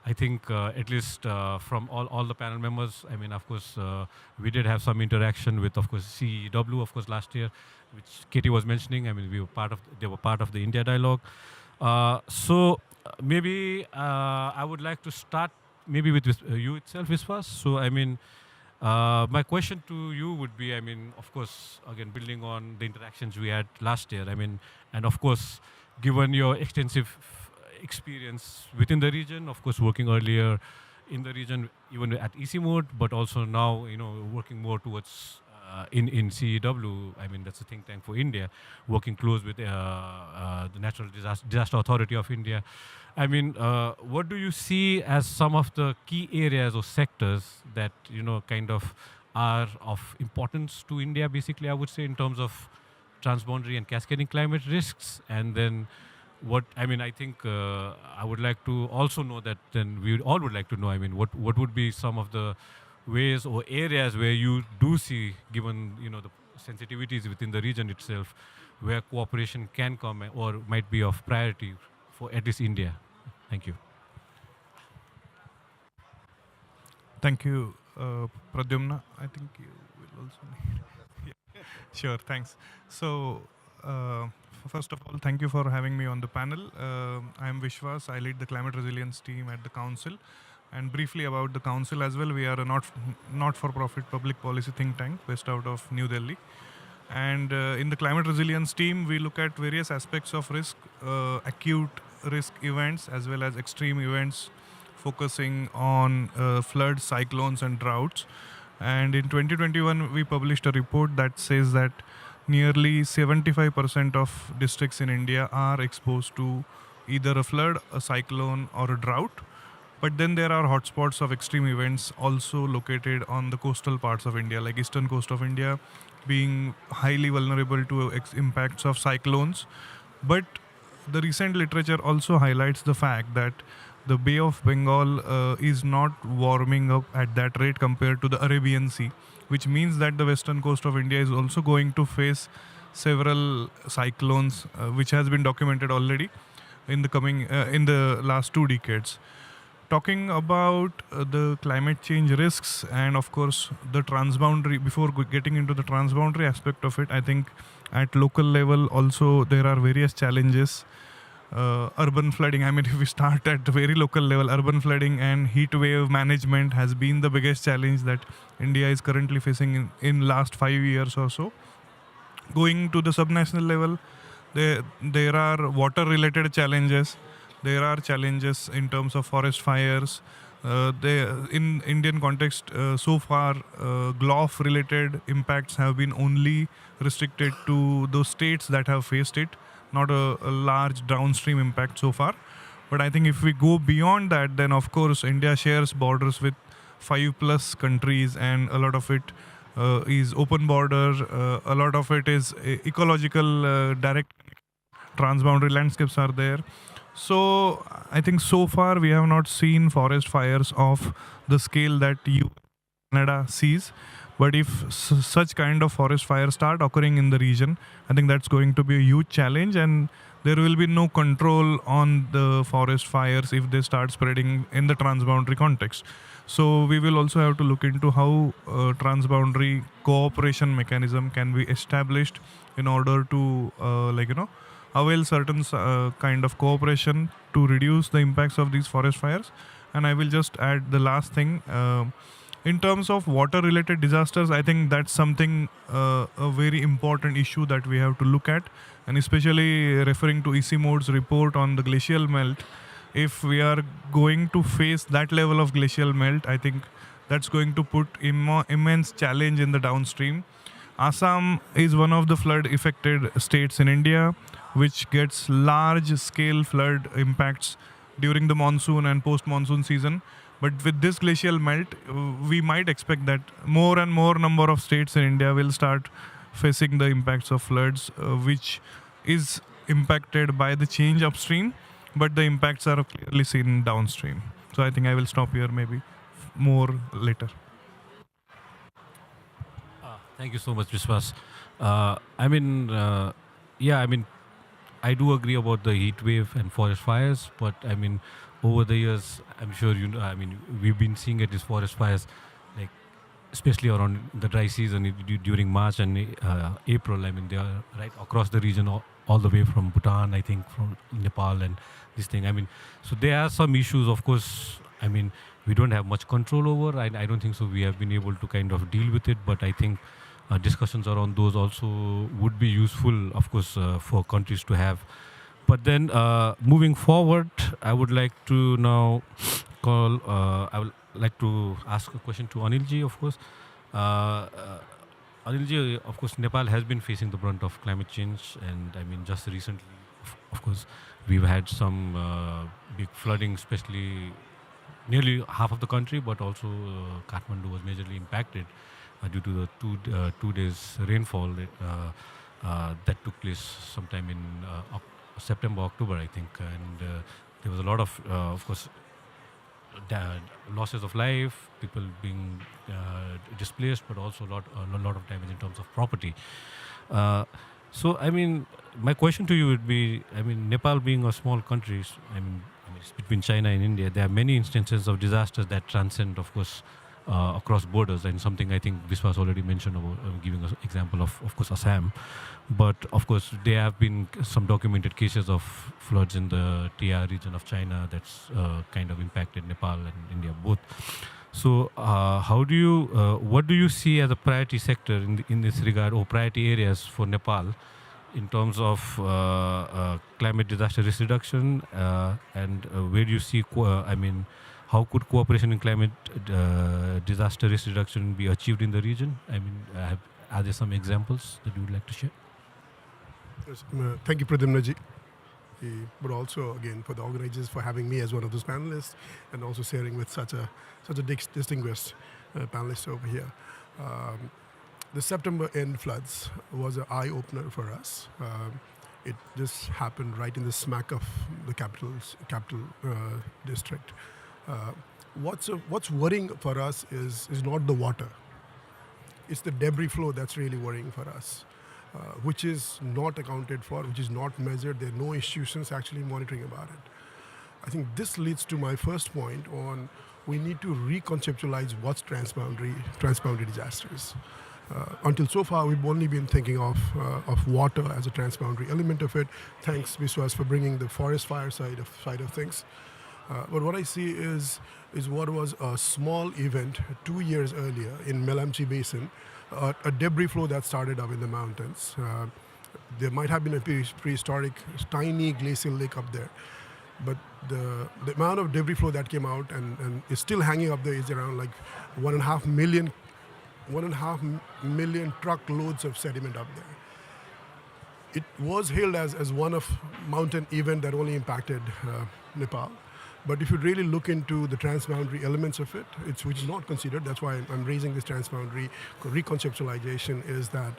I think at least from all the panel members, I mean, of course, we did have some interaction with, of course, CEW, of course, last year, which Katie was mentioning. I mean, they were part of the India dialogue. So maybe I would like to start maybe with you itself, Vishwas. So, I mean, my question to you would be, I mean, of course, again, building on the interactions we had last year, I mean, and of course, given your extensive experience within the region, of course, working earlier in the region, even at ICIMOD, but also now, working more towards in CEW, I mean, that's a think tank for India, working close with the Natural Disaster Authority of India. I mean, what do you see as some of the key areas or sectors that, kind of are of importance to India, basically, I would say, in terms of transboundary and cascading climate risks? And then I think I would like to also know that, then we all would like to know, I mean, what would be some of the ways or areas where you do see, given, the sensitivities within the region itself, where cooperation can come or might be of priority for at least India? Thank you. Thank you, Pradyumna. I think you will also need. Sure, thanks. So, first of all, thank you for having me on the panel. I am Vishwas. I lead the climate resilience team at the council. And briefly about the council as well, we are a not-for-profit public policy think tank based out of New Delhi. And in the climate resilience team, we look at various aspects of risk, acute risk events as well as extreme events, focusing on floods, cyclones and droughts. And in 2021, we published a report that says that nearly 75% of districts in India are exposed to either a flood, a cyclone or a drought. But then there are hotspots of extreme events also located on the coastal parts of India, like eastern coast of India being highly vulnerable to impacts of cyclones. But the recent literature also highlights the fact that the Bay of Bengal is not warming up at that rate compared to the Arabian Sea, which means that the western coast of India is also going to face several cyclones, which has been documented already in the last 2 decades. Talking about the climate change risks and of course the transboundary, before getting into the transboundary aspect of it, I think at local level also there are various challenges. Urban flooding, I mean, if we start at the very local level, urban flooding and heat wave management has been the biggest challenge that India is currently facing in last 5 years or so. Going to the subnational level, there are water related challenges. There are challenges in terms of forest fires. In Indian context, so far, GLOF related impacts have been only restricted to those states that have faced it, not a large downstream impact so far. But I think if we go beyond that, then of course India shares borders with 5+ countries, and a lot of it is open border. A lot of it is ecological direct transboundary landscapes are there. So I think so far we have not seen forest fires of the scale that Canada sees. But if such kind of forest fires start occurring in the region, I think that's going to be a huge challenge, and there will be no control on the forest fires if they start spreading in the transboundary context. So we will also have to look into how transboundary cooperation mechanism can be established in order to avail certain kind of cooperation to reduce the impacts of these forest fires. And I will just add the last thing. In terms of water-related disasters, I think that's something, a very important issue that we have to look at. And especially referring to ICIMOD's report on the glacial melt, if we are going to face that level of glacial melt, I think that's going to put immense challenge in the downstream. Assam is one of the flood-affected states in India, which gets large-scale flood impacts during the monsoon and post-monsoon season. But with this glacial melt, we might expect that more and more number of states in India will start facing the impacts of floods, which is impacted by the change upstream, but the impacts are clearly seen downstream. So I think I will stop here, maybe more later. Thank you so much, Vishwas. I do agree about the heat wave and forest fires, but I mean, over the years, I'm sure you know, we've been seeing at these forest fires, like especially around the dry season during March and April. I mean, they are right across the region, all the way from Bhutan, I think, from Nepal and this thing. I mean, so there are some issues, of course. I mean, we don't have much control over. I don't think so. We have been able to kind of deal with it, but I think discussions around those also would be useful, of course, for countries to have. But then moving forward, I would like to now I would like to ask a question to Anilji, of course. Anilji, of course, Nepal has been facing the brunt of climate change, and I mean, just recently, of course, we've had some big flooding, especially nearly half of the country, but also Kathmandu was majorly impacted due to the 2 days rainfall that took place sometime in September, October, I think. And there was a lot of course, losses of life, people being displaced, but also a lot of damage in terms of property. So, I mean, my question to you would be, I mean, Nepal being a small country, I mean, it's between China and India, there are many instances of disasters that transcend, of course, across borders, and something I think Vishwas already mentioned about giving us example of course, Assam. But of course, there have been some documented cases of floods in the TR region of China that's kind of impacted Nepal and India both. So, what do you see as a priority sector in this regard, or priority areas for Nepal in terms of climate disaster risk reduction, and where do you see, how could cooperation in climate disaster risk reduction be achieved in the region? I mean, are there some examples that you would like to share? Yes, thank you, Pradyumnaji. But also, again, for the organizers for having me as one of those panelists, and also sharing with such a distinguished panelist over here. The September end floods was an eye-opener for us. It just happened right in the smack of the capital district. What's worrying for us is not the water. It's the debris flow that's really worrying for us, which is not accounted for, which is not measured. There are no institutions actually monitoring about it. I think this leads to my first point on we need to reconceptualize what's transboundary disasters. Until so far, we've only been thinking of water as a transboundary element of it. Thanks, Vishwas, for bringing the forest fire side of things. But what I see is what was a small event 2 years earlier in Melamchi Basin, a debris flow that started up in the mountains. There might have been a prehistoric tiny glacial lake up there, but the amount of debris flow that came out and is still hanging up there is around like 1.5 million truckloads of sediment up there. It was hailed as one of mountain event that only impacted Nepal. But if you really look into the transboundary elements of it, which is not considered, that's why I'm raising this transboundary reconceptualization, is that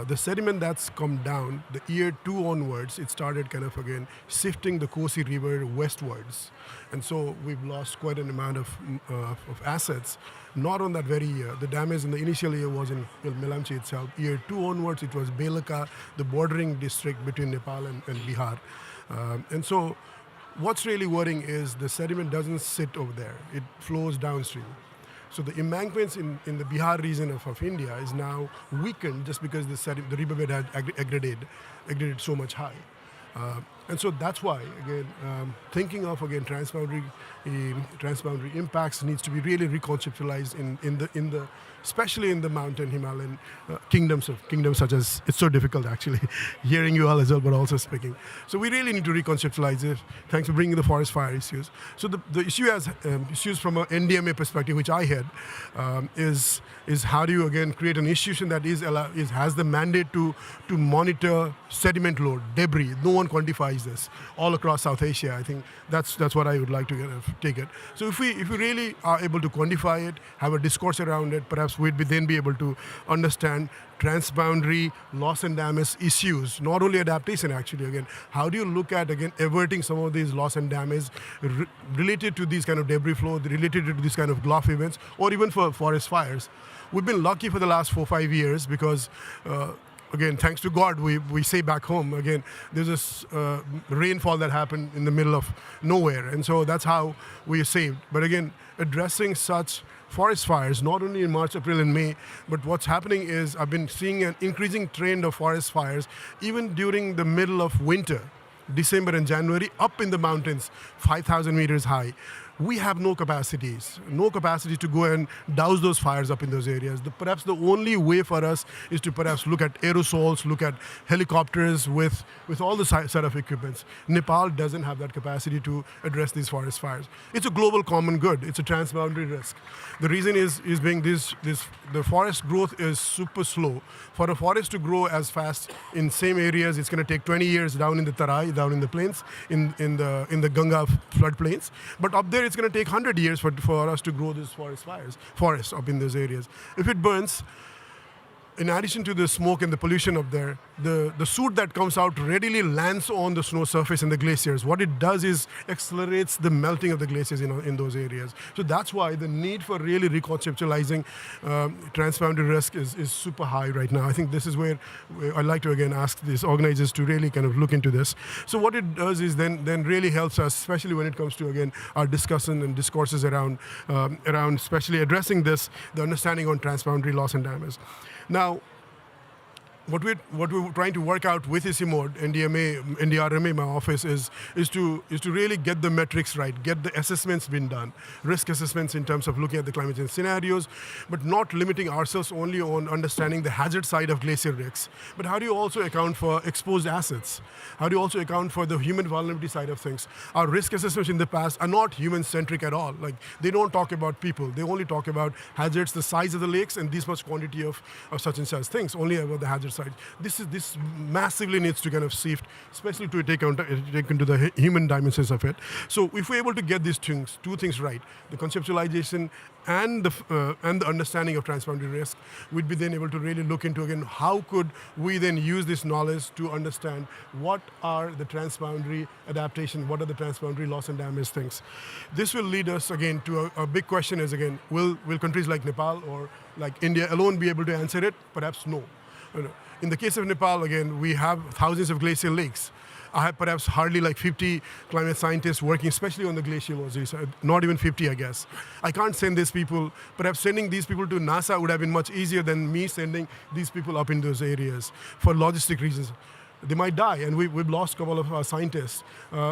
the sediment that's come down, the year 2 onwards, it started kind of again shifting the Kosi River westwards. And so we've lost quite an amount of assets, not on that very year. The damage in the initial year was in Melamchi itself. Year 2 onwards, it was Belaka, the bordering district between Nepal and Bihar. And so what's really worrying is the sediment doesn't sit over there. It flows downstream. So the embankments in the Bihar region of India is now weakened just because the riverbed had aggregated so much high. And so that's why, again, thinking of, again, transboundary impacts needs to be really reconceptualized in the especially in the mountain Himalayan kingdoms such as, it's so difficult actually, hearing you all as well, but also speaking. So we really need to reconceptualize it. Thanks for bringing the forest fire issues. So the issue has issues from an NDMA perspective, which I had, is how do you, again, create an institution that has the mandate to monitor sediment load, debris. No one quantifies this all across South Asia. I think that's what I would like to take it. So if we really are able to quantify it, have a discourse around it, perhaps we'd then be able to understand transboundary loss and damage issues, not only adaptation actually, again, how do you look at, again, averting some of these loss and damage related to these kind of debris flow, related to these kind of GLOF events, or even for forest fires. We've been lucky for the last 4-5 years because again, thanks to God, we say back home, again, there's this rainfall that happened in the middle of nowhere. And so that's how we are saved. But again, addressing such forest fires, not only in March, April, and May, but what's happening is I've been seeing an increasing trend of forest fires even during the middle of winter, December and January, up in the mountains, 5,000 meters high. We have no capacity to go and douse those fires up in those areas. Perhaps the only way for us is to perhaps look at aerosols, look at helicopters with all the set of equipments. Nepal doesn't have that capacity to address these forest fires. It's a global common good. It's a transboundary risk. The reason is being the forest growth is super slow. For a forest to grow as fast in same areas, it's going to take 20 years down in the Tarai, down in the plains, in the Ganga floodplains. But up there, it's going to take 100 years for us to grow these forests up in those areas. If it burns, in addition to the smoke and the pollution up there, the soot that comes out readily lands on the snow surface and the glaciers. What it does is accelerates the melting of the glaciers in those areas. So that's why the need for really reconceptualizing transboundary risk is super high right now. I think this is where I'd like to again ask these organizers to really kind of look into this. So what it does is then really helps us, especially when it comes to, again, our discussion and discourses around especially addressing this, the understanding on transboundary loss and damage. Now, what we're trying to work out with ICIMOD, NDRMA, my office, is to really get the metrics right, get the assessments being done, risk assessments in terms of looking at the climate change scenarios, but not limiting ourselves only on understanding the hazard side of glacier risks. But how do you also account for exposed assets? How do you also account for the human vulnerability side of things? Our risk assessments in the past are not human-centric at all. Like, they don't talk about people. They only talk about hazards, the size of the lakes, and this much quantity of such and such things, only about the hazard side sides. This massively needs to kind of sift, especially to take into the human dimensions of it. So if we're able to get these two things right, the conceptualization and the understanding of transboundary risk, we'd be then able to really look into, again, how could we then use this knowledge to understand what are the transboundary adaptation, what are the transboundary loss and damage things. This will lead us, again, to a big question is, again, will countries like Nepal or like India alone be able to answer it? Perhaps no. In the case of Nepal, again, we have thousands of glacial lakes. I have perhaps hardly like 50 climate scientists working, especially on the glaciology, not even 50, I guess. I can't send these people. Perhaps sending these people to NASA would have been much easier than me sending these people up in those areas for logistic reasons. They might die, and we've lost a couple of our scientists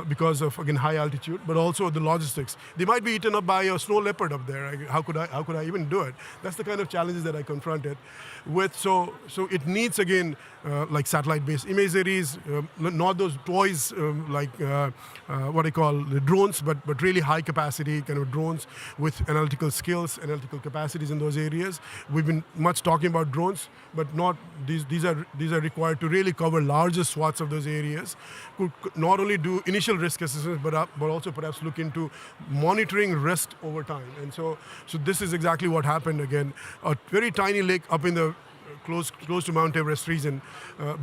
because of, again, high altitude, but also the logistics. They might be eaten up by a snow leopard up there. How could I even do it? That's the kind of challenges that I confronted with. So it needs, again, like satellite-based imageries, not those toys like what I call the drones, but really high-capacity kind of drones with analytical skills, analytical capacities in those areas. We've been much talking about drones, but not these are required to really cover larger swaths of those areas. Could not only do initial risk assessments, but also perhaps look into monitoring risk over time. And so this is exactly what happened. Again, a very tiny lake up in the close to Mount Everest region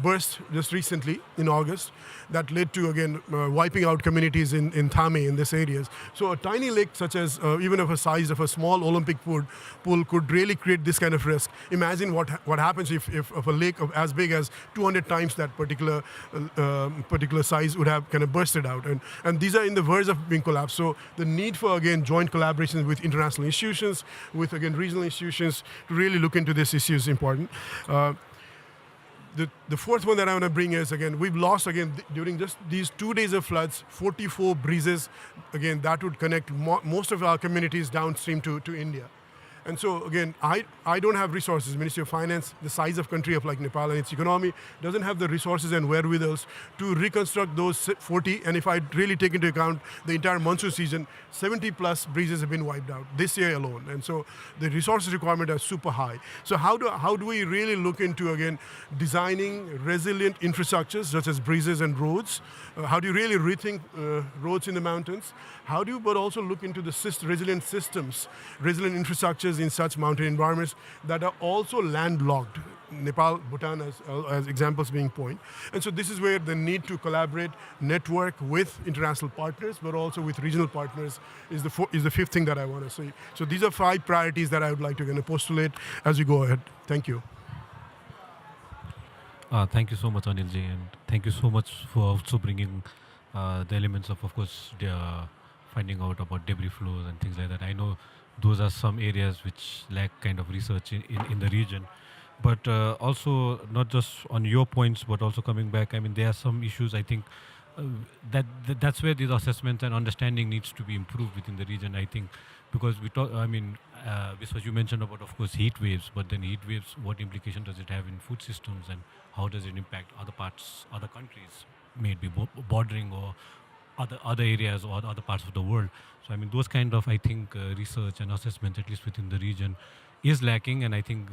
burst just recently in August. That led to, again, wiping out communities in Thame, in these areas. So a tiny lake such as, even of a size of a small Olympic pool could really create this kind of risk. Imagine what happens if a lake as big as 200 times that particular size would have kind of bursted out. And these are in the verge of being collapsed. So the need for, again, joint collaborations with international institutions, with, again, regional institutions to really look into this issue is important. The fourth one that I want to bring is, again, we've lost, again, during just these 2 days of floods, 44 breezes. Again, that would connect most of our communities downstream to India. And so, again, I don't have resources. Ministry of Finance, the size of country of like Nepal and its economy, doesn't have the resources and wherewithals to reconstruct those 40. And if I really take into account the entire monsoon season, 70 plus breezes have been wiped out this year alone. And so the resources requirement are super high. So how do we really look into, again, designing resilient infrastructures such as breezes and roads? How do you really rethink roads in the mountains? How do you but also look into the resilient systems, resilient infrastructures in such mountain environments that are also landlocked? Nepal, Bhutan as examples being point. And so this is where the need to collaborate, network with international partners, but also with regional partners is the fifth thing that I want to say. So these are 5 priorities that I would like to kind of postulate as we go ahead. Thank you. Thank you so much, Anilji, and thank you so much for also bringing the elements of course, finding out about debris flows and things like that. I know those are some areas which lack kind of research in the region. But also, not just on your points, but also coming back, I mean, there are some issues, I think, that's where these assessments and understanding needs to be improved within the region, I think, because we talk, I mean, Viswas, you mentioned about, of course, heat waves, but then heat waves, what implication does it have in food systems and how does it impact other countries, maybe bordering or other areas or other parts of the world. So, I mean, those kind of, I think, research and assessment, at least within the region, is lacking, and I think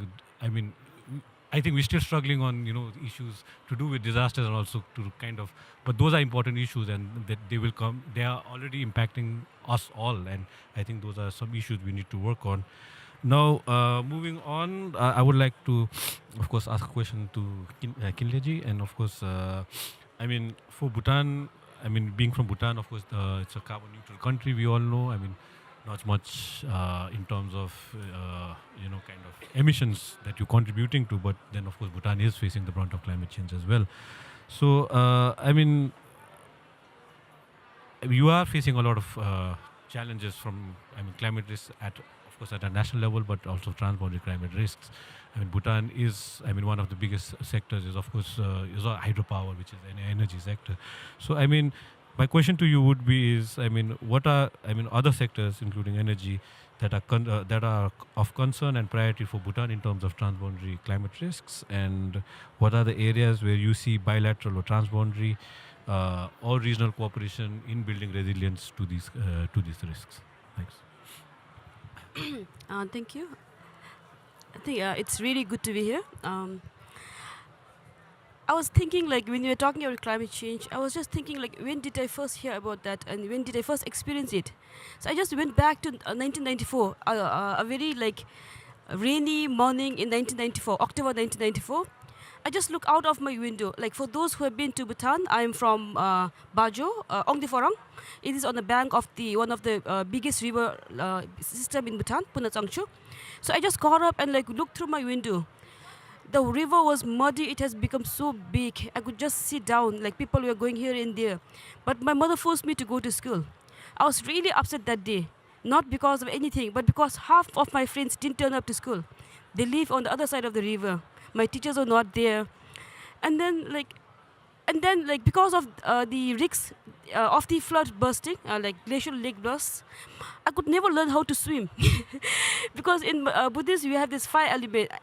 we're still struggling on, issues to do with disasters and also to kind of, but those are important issues and that they are already impacting us all, and I think those are some issues we need to work on. Now, moving on, I would like to, of course, ask a question to Kinleji, and of course, I mean, for Bhutan, I mean, being from Bhutan, of course, it's a carbon neutral country, we all know. I mean, not much in terms of, kind of emissions that you're contributing to, but then, of course, Bhutan is facing the brunt of climate change as well. So, I mean, you are facing a lot of challenges from, climate risks of course, at a national level, but also transboundary climate risks. I mean, Bhutan is, one of the biggest sectors is, of course, is hydropower, which is an energy sector. So, I mean, my question to you would be is, what are, other sectors, including energy, that are of concern and priority for Bhutan in terms of transboundary climate risks, and what are the areas where you see bilateral or transboundary or regional cooperation in building resilience to these risks? Thanks. Thank you. I think it's really good to be here. I was thinking, like, when you were talking about climate change, I was just thinking, like, when did I first hear about that and when did I first experience it? So I just went back to 1994, a very, like, rainy morning in 1994, October 1994. I just look out of my window. Like, for those who have been to Bhutan, I'm from Bajo, Ongdiforong. It is on the bank of one of the biggest river system in Bhutan, Punachangchu. So I just got up and, like, looked through my window. The river was muddy. It has become so big. I could just sit down. Like, people were going here and there. But my mother forced me to go to school. I was really upset that day. Not because of anything, but because half of my friends didn't turn up to school. They live on the other side of the river. My teachers were not there. And then, like, because of the risks of the flood bursting, like glacial lake bursts, I could never learn how to swim. Because in Buddhism, we have these five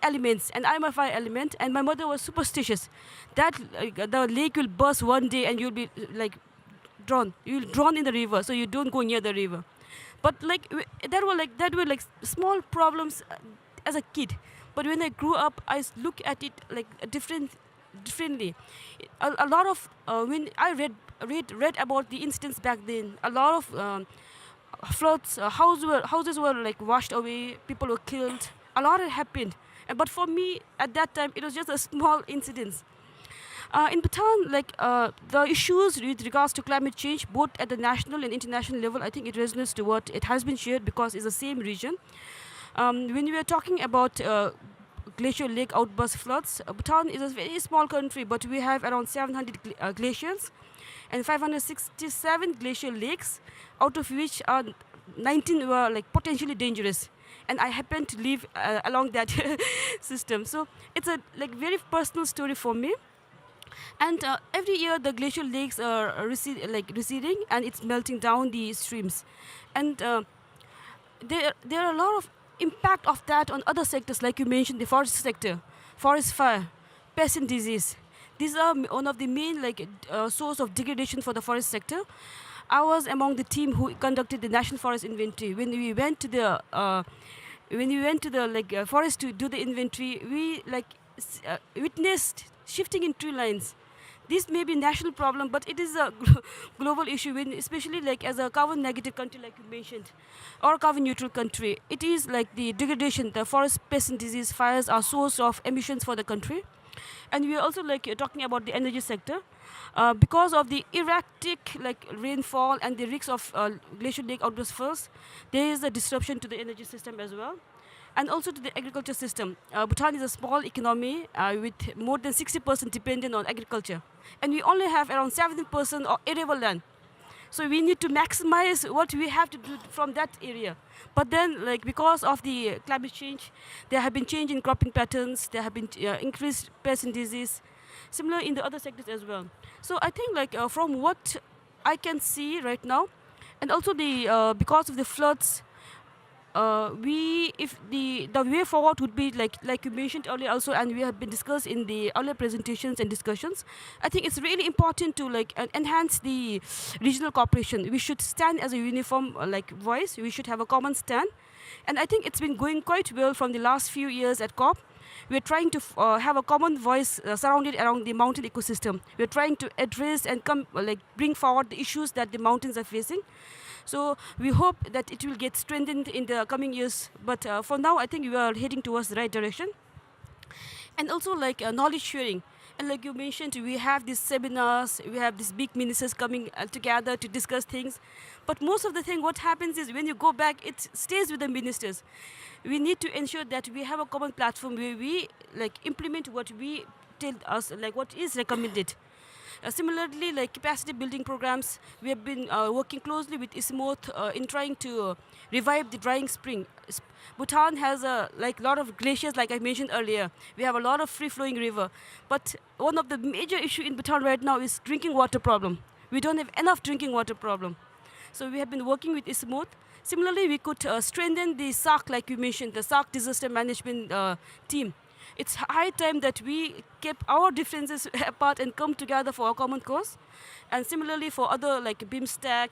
elements, and I'm a fire element, and my mother was superstitious that the lake will burst one day and you'll be like drowned. You'll drown in the river, so you don't go near the river. But like that were like small problems as a kid. But when I grew up, I look at it like differently. A lot of when I read about the incidents back then, a lot of floods, houses were like washed away, people were killed. A lot had happened. But for me, at that time, it was just a small incident. In Bhutan, like the issues with regards to climate change, both at the national and international level, I think it resonates to what it has been shared because it's the same region. When we are talking about glacial lake outburst floods, Bhutan is a very small country, but we have around 700 glaciers and 567 glacial lakes, out of which 19 were like potentially dangerous. And I happen to live along that system. So it's a like very personal story for me. And every year the glacial lakes are receding and it's melting down the streams. And there are a lot of impact of that on other sectors, like you mentioned, the forest sector, forest fire, pest and disease. These are one of the main source of degradation for the forest sector. I was among the team who conducted the National Forest Inventory. When we went to the forest to do the inventory, we witnessed shifting in tree lines. This may be a national problem, but it is a global issue, especially like as a carbon negative country, like you mentioned, or carbon neutral country. It is like the degradation, the forest pest and disease fires are source of emissions for the country. And we are also talking about the energy sector. Because of the erratic rainfall and the risks of glacial lake outburst floods, there is a disruption to the energy system as well. And also to the agriculture system. Bhutan is a small economy with more than 60% dependent on agriculture. And we only have around 70% of arable land. So we need to maximize what we have to do from that area. But then, because of the climate change, there have been change in cropping patterns, there have been increased pest and disease, similar in the other sectors as well. So I think from what I can see right now, and also because of the floods, the way forward would be like you mentioned earlier also, and we have been discussed in the earlier presentations and discussions. I think it's really important to enhance the regional cooperation. We should stand as a uniform voice. We should have a common stand, and I think it's been going quite well from the last few years at COP. We're trying to have a common voice surrounded around the mountain ecosystem. We're trying to address and bring forward the issues that the mountains are facing. So we hope that it will get strengthened in the coming years. But for now, I think we are heading towards the right direction. And also knowledge sharing. And like you mentioned, we have these seminars, we have these big ministers coming together to discuss things. But most of the thing, what happens is when you go back, it stays with the ministers. We need to ensure that we have a common platform where we implement what we tell us, what is recommended. Similarly, capacity building programs, we have been working closely with ICIMOD in trying to revive the drying spring. Bhutan has a lot of glaciers, like I mentioned earlier. We have a lot of free-flowing river. But one of the major issues in Bhutan right now is drinking water problem. We don't have enough drinking water problem. So we have been working with ICIMOD. Similarly, we could strengthen the SARC, like you mentioned, the SARC disaster management team. It's high time that we keep our differences apart and come together for a common cause. And similarly for other BIMSTEC,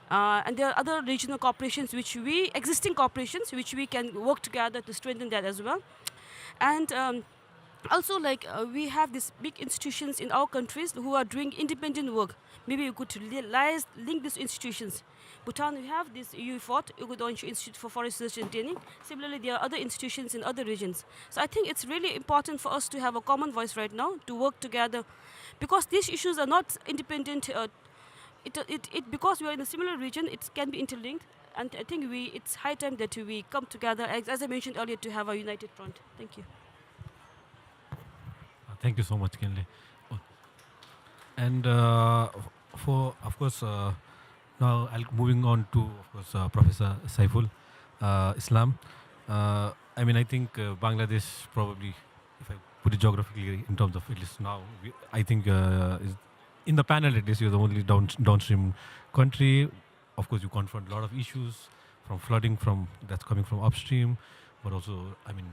and there are other regional corporations existing corporations which we can work together to strengthen that as well. And Also, like we have these big institutions in our countries who are doing independent work. Maybe you could link these institutions. Bhutan, we have this UFOT, Ugodonshu Institute for Forest Research and Training. Similarly, there are other institutions in other regions. So I think it's really important for us to have a common voice right now to work together, because these issues are not independent. Because we are in a similar region, it can be interlinked. And I think it's high time that we come together, as I mentioned earlier, to have a united front. Thank you. Thank you so much, Kenley. And for, of course, now moving on to, of course, Professor Saiful Islam. I mean, I think Bangladesh probably, if I put it geographically in terms of at least now, I think is in the panel at least you're the only downstream country. Of course, you confront a lot of issues from flooding that's coming from upstream, but also, I mean,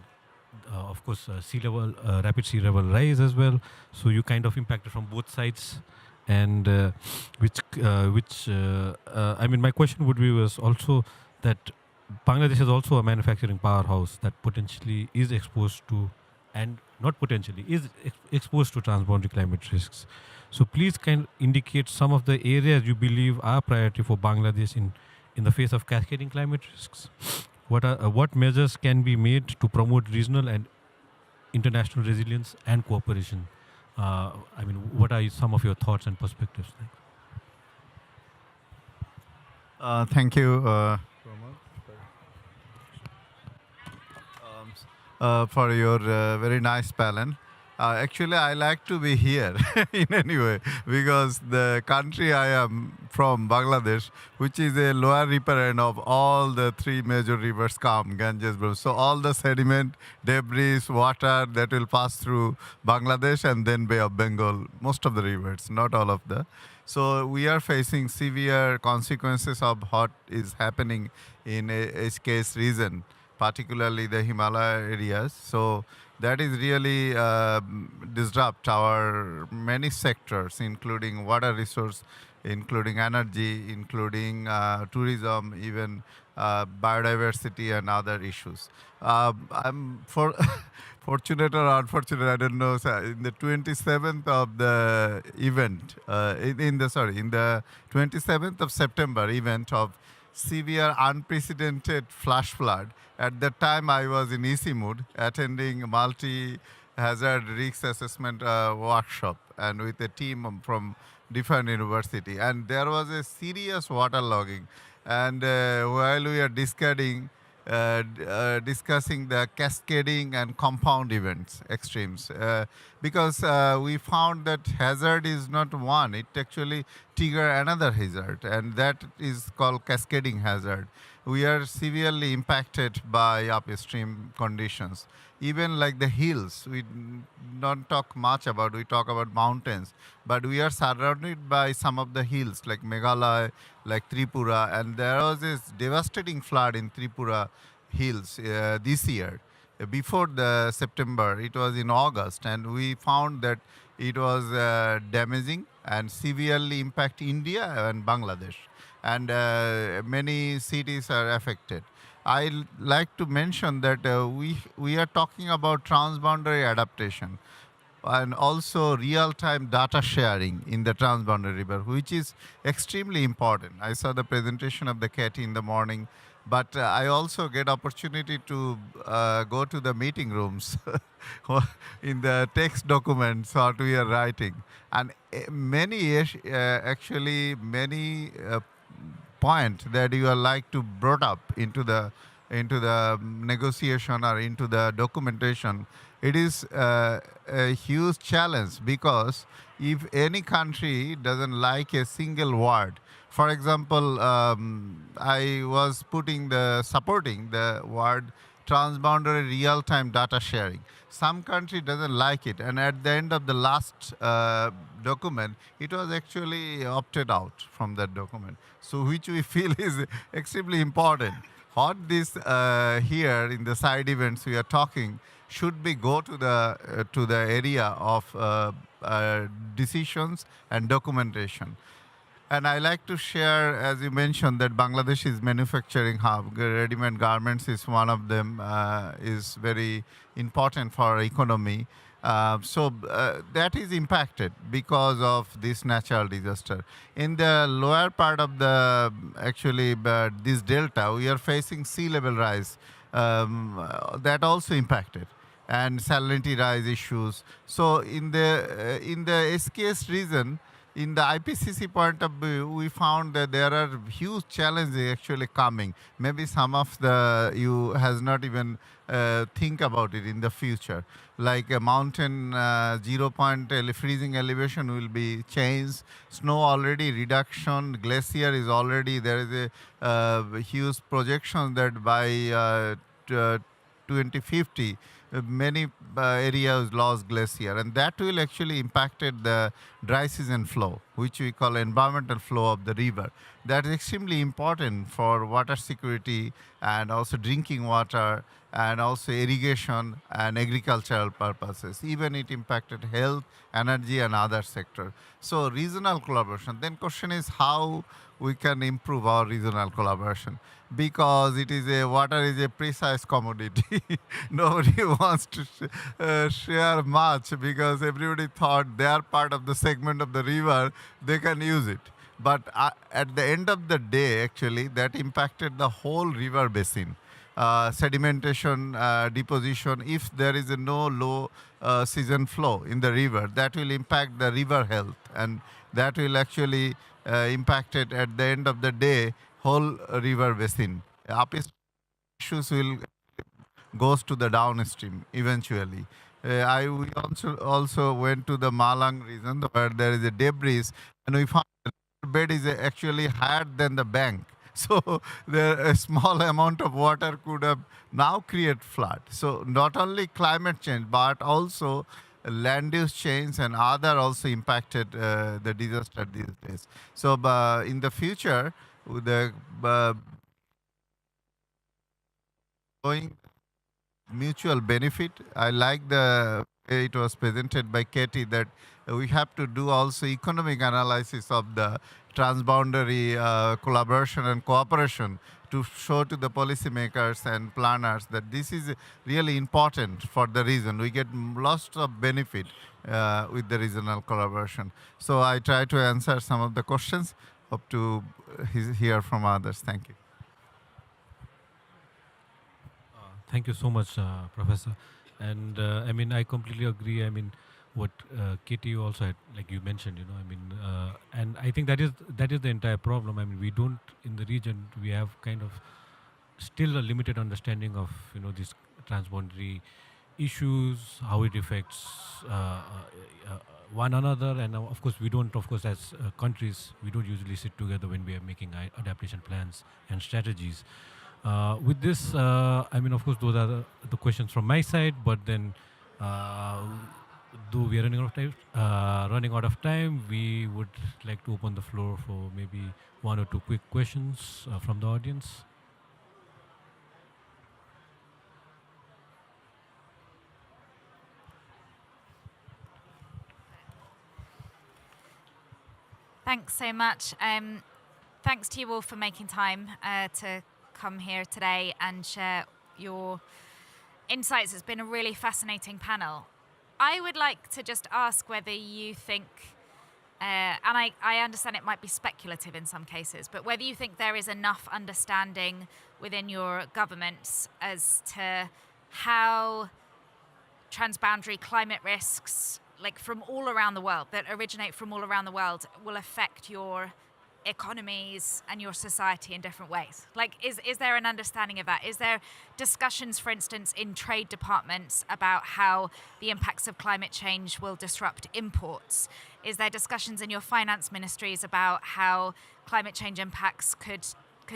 of course, sea level, rapid sea level rise as well. So you kind of impacted from both sides, and I mean, my question would be was also that Bangladesh is also a manufacturing powerhouse that potentially is exposed to, and not potentially is exposed to transboundary climate risks. So please kind of indicate some of the areas you believe are priority for Bangladesh in the face of cascading climate risks. What measures can be made to promote regional and international resilience and cooperation? I mean, what are some of your thoughts and perspectives? Thank you, for your very nice panel. Actually, I like to be here in any way, because the country I am from, Bangladesh, which is a lower riparian of all the three major rivers come, Ganges, Brahmaputra. So all the sediment, debris, water that will pass through Bangladesh and then Bay of Bengal, most of the rivers, not all of the. So we are facing severe consequences of what is happening in HKS region, particularly the Himalaya areas. So that is really disrupt our many sectors, including water resource, including energy, including tourism, even biodiversity and other issues. I'm fortunate or unfortunate, I don't know. In the 27th of the event, in the 27th of September event of severe unprecedented flash flood. At that time, I was in ICIMOD attending multi-hazard risk assessment workshop and with a team from different university. And there was a serious waterlogging. And while we are discussing the cascading and compound events, extremes, because we found that hazard is not one, it actually trigger another hazard, and that is called cascading hazard. We are severely impacted by upstream conditions. Even like the hills, we don't talk much about, we talk about mountains, but we are surrounded by some of the hills like Meghalaya, like Tripura, and there was this devastating flood in Tripura hills this year. Before the September, it was in August, and we found that it was damaging and severely impact India and Bangladesh, and many cities are affected. I like to mention that we are talking about transboundary adaptation and also real-time data sharing in the transboundary river, which is extremely important. I saw the presentation of the CAT in the morning, but I also get opportunity to go to the meeting rooms in the text documents what we are writing. And many point that you are like to brought up into the negotiation or into the documentation. It is a huge challenge, because if any country doesn't like a single word, for example, I was supporting the word transboundary real-time data sharing. Some country doesn't like it, and at the end of the last document, it was actually opted out from that document. So which we feel is extremely important. What this here in the side events we are talking should be go to the area of decisions and documentation. And I like to share, as you mentioned, that Bangladesh is manufacturing hub. Ready-made garments is one of them, is very important for our economy. That is impacted because of this natural disaster. In the lower part of the, actually, this delta, we are facing sea level rise. That also impacted, and salinity rise issues. So in the SKS region, in the IPCC point of view, we found that there are huge challenges actually coming. Maybe some of you has not even think about it in the future. Like a mountain 0 point freezing elevation will be changed. Snow already reduction. Glacier is already, there is a huge projection that by 2050, many areas lost glacier, and that will actually impacted the dry season flow, which we call environmental flow of the river. That is extremely important for water security and also drinking water and also irrigation and agricultural purposes. Even it impacted health, energy, and other sector. So regional collaboration. Then question is how we can improve our regional collaboration, because water is a precise commodity. Nobody wants to share much because everybody thought they are part of the segment of the river, they can use it. But at the end of the day, actually, that impacted the whole river basin. Sedimentation, deposition, if there is no low season flow in the river, that will impact the river health, and that will actually impact it at the end of the day, whole river basin. Upstream issues will goes to the downstream eventually. We also went to the Malang region where there is a debris, and we found the bed is actually higher than the bank. So a small amount of water could have now create flood. So not only climate change, but also land use change and other also impacted the disaster these days. So in the future, with the going mutual benefit, I like the way it was presented by Katie that we have to do also economic analysis of the transboundary collaboration and cooperation to show to the policymakers and planners that this is really important for the region. We get lots of benefit with the regional collaboration. So I try to answer some of the questions. Hope to hear from others. Thank you. Thank you so much, Professor. And I mean, I completely agree. I mean, what Katie also had, like you mentioned, and I think that is the entire problem. I mean, we don't, in the region, we have kind of still a limited understanding of, these transboundary issues, how it affects one another. And of course, we don't, as countries, we don't usually sit together when we are making adaptation plans and strategies. With this, I mean, of course, those are the questions from my side. But then, though we are running out of time, we would like to open the floor for maybe one or two quick questions from the audience. Thanks so much. Thanks to you all for making time to come here today and share your insights. It's been a really fascinating panel. I would like to just ask whether you think, and I understand it might be speculative in some cases, but whether you think there is enough understanding within your governments as to how transboundary climate risks, like from all around the world, that originate from all around the world, will affect your economies and your society in different ways. Like, is there an understanding of that? Is there discussions, for instance, in trade departments about how the impacts of climate change will disrupt imports? Is there discussions in your finance ministries about how climate change impacts could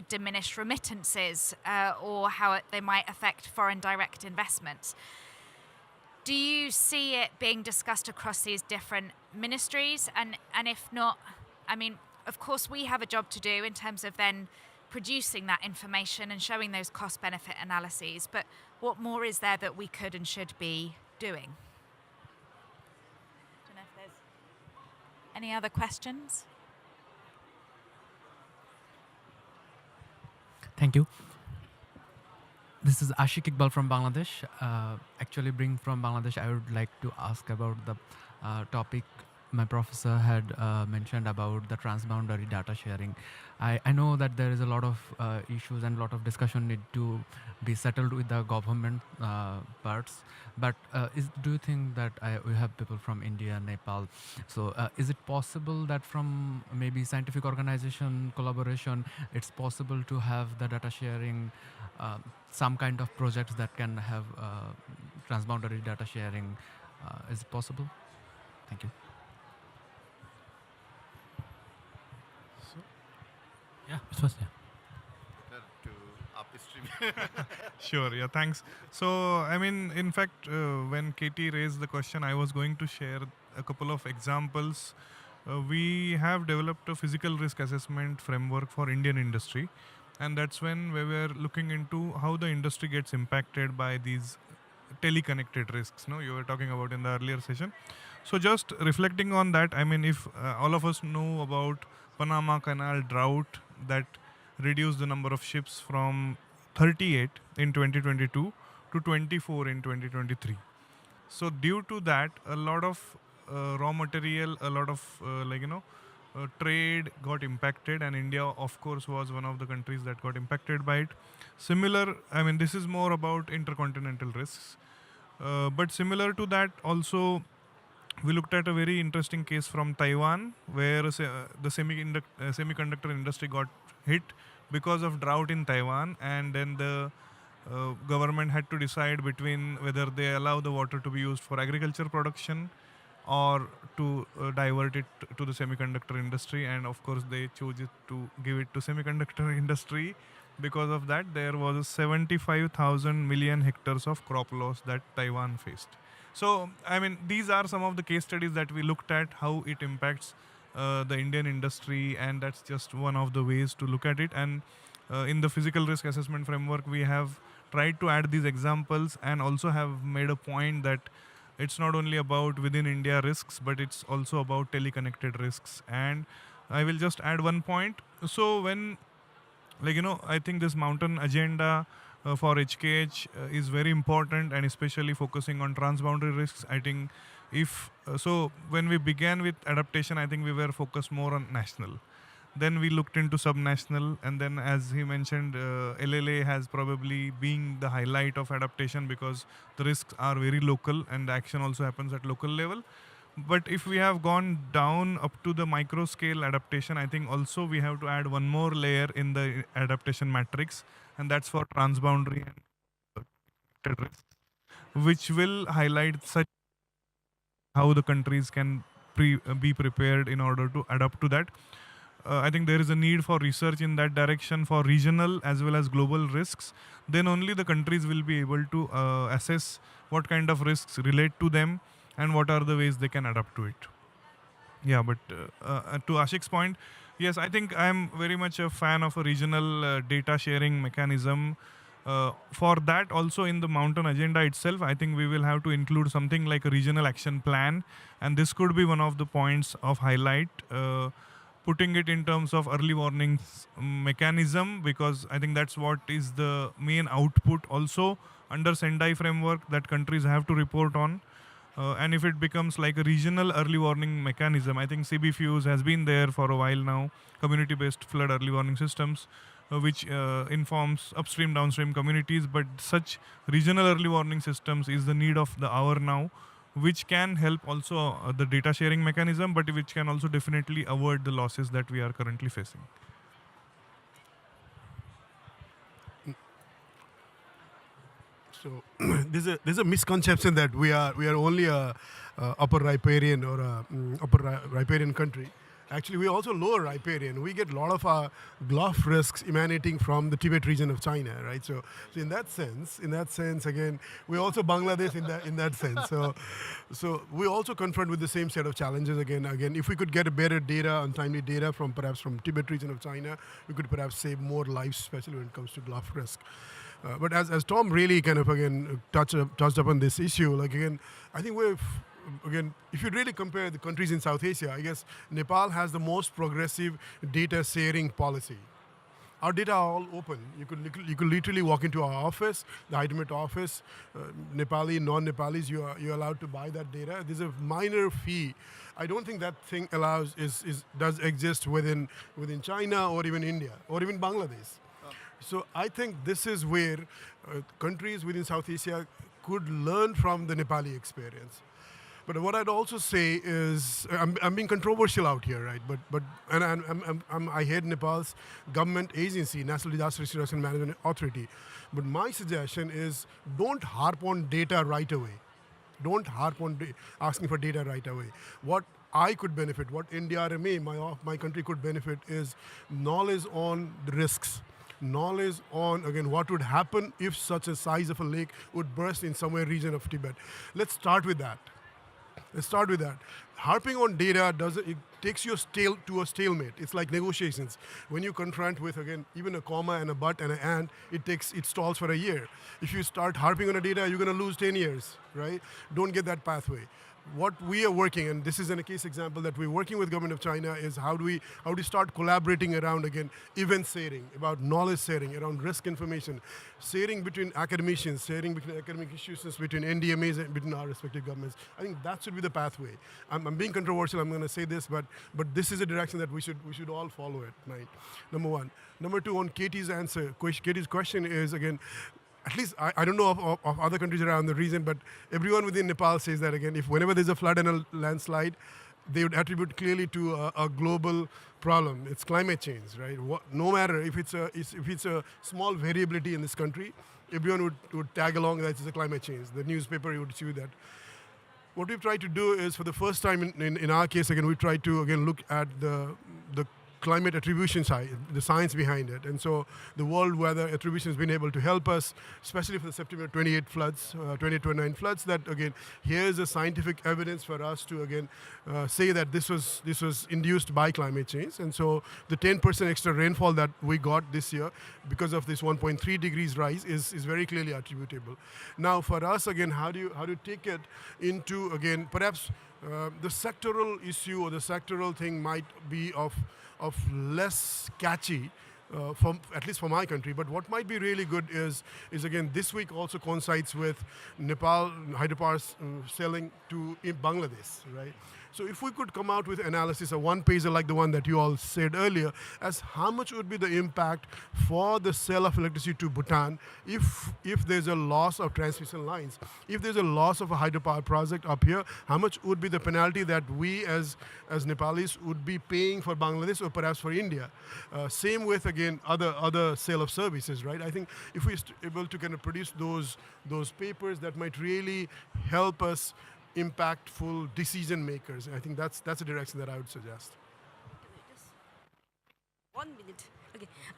diminish remittances or how they might affect foreign direct investments? Do you see it being discussed across these different ministries? And if not, I mean, of course, we have a job to do in terms of then producing that information and showing those cost-benefit analyses. But what more is there that we could and should be doing? I don't know if there's any other questions. Thank you. This is Ashik Iqbal from Bangladesh. Actually, being from Bangladesh, I would like to ask about the topic my professor had mentioned about the transboundary data sharing. I know that there is a lot of issues and a lot of discussion need to be settled with the government parts. But do you think that we have people from India, Nepal? So is it possible that from maybe scientific organization collaboration, it's possible to have the data sharing, some kind of projects that can have transboundary data sharing? Is it possible? Thank you. Yeah, it was, yeah. To upstream. Sure, yeah, thanks. So, I mean, in fact, when Katie raised the question, I was going to share a couple of examples. We have developed a physical risk assessment framework for Indian industry. And that's when we were looking into how the industry gets impacted by these teleconnected risks, no, you were talking about in the earlier session. So just reflecting on that, I mean, if all of us know about Panama Canal drought that reduced the number of ships from 38 in 2022 to 24 in 2023. So due to that, a lot of raw material, a lot of trade got impacted, and India, of course, was one of the countries that got impacted by it. Similar, I mean, this is more about intercontinental risks. But similar to that, also, we looked at a very interesting case from Taiwan, where the semiconductor industry got hit because of drought in Taiwan, and then the government had to decide between whether they allow the water to be used for agriculture production or to divert it to the semiconductor industry. And of course, they chose it to give it to semiconductor industry. Because of that, there was 75,000 million hectares of crop loss that Taiwan faced. So, I mean, these are some of the case studies that we looked at, how it impacts the Indian industry, and that's just one of the ways to look at it. And in the physical risk assessment framework, we have tried to add these examples and also have made a point that it's not only about within India risks, but it's also about teleconnected risks. And I will just add one point. So when, I think this mountain agenda for HKH is very important, and especially focusing on transboundary risks. I think so when we began with adaptation, I think we were focused more on national. Then we looked into subnational, and then as he mentioned, LLA has probably been the highlight of adaptation because the risks are very local and the action also happens at local level. But if we have gone down up to the micro scale adaptation, I think also we have to add one more layer in the adaptation matrix, and that's for transboundary and risks, which will highlight such how the countries can be prepared in order to adapt to that. I think there is a need for research in that direction for regional as well as global risks. Then only the countries will be able to assess what kind of risks relate to them and what are the ways they can adapt to it. Yeah, but to Ashik's point, yes, I think I'm very much a fan of a regional data sharing mechanism. For that, also in the mountain agenda itself, I think we will have to include something like a regional action plan, and this could be one of the points of highlight. Putting it in terms of early warnings mechanism, because I think that's what is the main output also under Sendai framework that countries have to report on. And if it becomes like a regional early warning mechanism, I think CBFUS has been there for a while now, community-based flood early warning systems, which informs upstream, downstream communities. But such regional early warning systems is the need of the hour now, which can help also the data sharing mechanism, but which can also definitely avoid the losses that we are currently facing. So there's a misconception that we are only a upper riparian or a upper riparian country. Actually, we also lower riparian. We get a lot of our Gulf risks emanating from the Tibet region of China, right? So in that sense, again, we're also Bangladesh in that sense. So we also confront with the same set of challenges again. If we could get a better data, timely data from Tibet region of China, we could perhaps save more lives, especially when it comes to Gulf risk. But as Tom really kind of again touched upon this issue, I think if you really compare the countries in South Asia, I guess Nepal has the most progressive data sharing policy our data are all open. You could literally walk into our office, the ICIMOD office, Nepali, non-Nepalis, you're allowed to buy that data. There's a minor fee. I don't think that thing does exist within China or even India or even Bangladesh. So I think this is where countries within South Asia could learn from the Nepali experience. But what I'd also say is, I'm being controversial out here, right? I head Nepal's government agency, National Disaster Risk Reduction Management Authority. But my suggestion is, don't harp on data right away. Don't harp on asking for data right away. What I could benefit, what NDRMA, my country could benefit, is knowledge on the risks. Knowledge on, again, what would happen if such a size of a lake would burst in somewhere region of Tibet. Let's start with that. Harping on data it takes you to a stalemate. It's like negotiations. When you confront with, again, even a comma and a but and an and, it stalls for a year. If you start harping on a data, you're going to lose 10 years, right? Don't get that pathway. What we are working, and this is a case example that we're working with government of China, is how do we start collaborating around, again, event sharing, about knowledge sharing, around risk information, sharing between academicians, sharing between academic institutions, between NDMAs and between our respective governments. I think that should be the pathway. I'm being controversial, I'm going to say this, but this is a direction that we should all follow it, right? Number one. Number two, on Katie's question is, again, at least I don't know of other countries around the region, but everyone within Nepal says that, again, if whenever there's a flood and a landslide, they would attribute clearly to a global problem. It's climate change, right? No matter if it's a small variability in this country, everyone would tag along that it's a climate change. The newspaper would see that. What we've tried to do is, for the first time in our case, again, we tried to, again, look at the climate attribution side, the science behind it. And so the world weather attribution has been able to help us, especially for the September 28 floods, 28-29 floods, that, again, here's the scientific evidence for us to, again, say that this was induced by climate change. And so the 10% extra rainfall that we got this year because of this 1.3 degrees rise is very clearly attributable. Now, for us, again, how do you take it into, again, perhaps the sectoral issue or the sectoral thing might be of less catchy, at least for my country. But what might be really good is again, this week also coincides with Nepal hydropower selling to Bangladesh, right? So if we could come out with analysis, a one-pager like the one that you all said earlier, as how much would be the impact for the sale of electricity to Bhutan if there's a loss of transmission lines, if there's a loss of a hydropower project up here, how much would be the penalty that we as Nepalis would be paying for Bangladesh or perhaps for India? Same with, again, other sale of services, right? I think if we're able to kind of produce those papers, that might really help us impactful decision makers. I think that's a direction that I would suggest. Just 1 minute.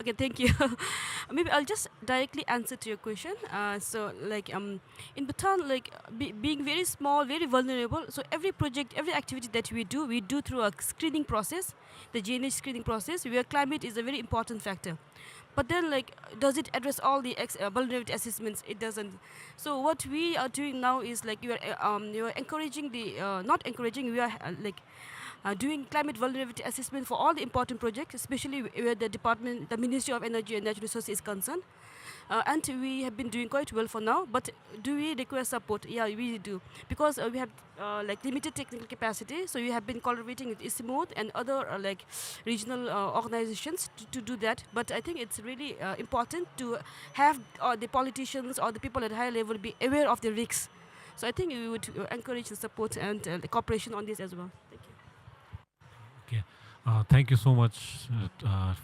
Okay, thank you. Maybe I'll just directly answer to your question. So, like, in Bhutan, like, being very small, very vulnerable, so every project, every activity that we do through a screening process, the GNH screening process, where climate is a very important factor. But then, like, does it address all the vulnerability assessments? It doesn't. So what we are doing now is, like, you are encouraging not encouraging, we are doing climate vulnerability assessment for all the important projects, especially where the Ministry of Energy and Natural Resources is concerned. And we have been doing quite well for now, but do we require support? Yeah, we do. Because we have limited technical capacity, so we have been collaborating with ICIMOD and other regional organizations to do that. But I think it's really important to have the politicians or the people at higher level be aware of the risks. So I think we would encourage the support and the cooperation on this as well. Thank you. Okay. Thank you so much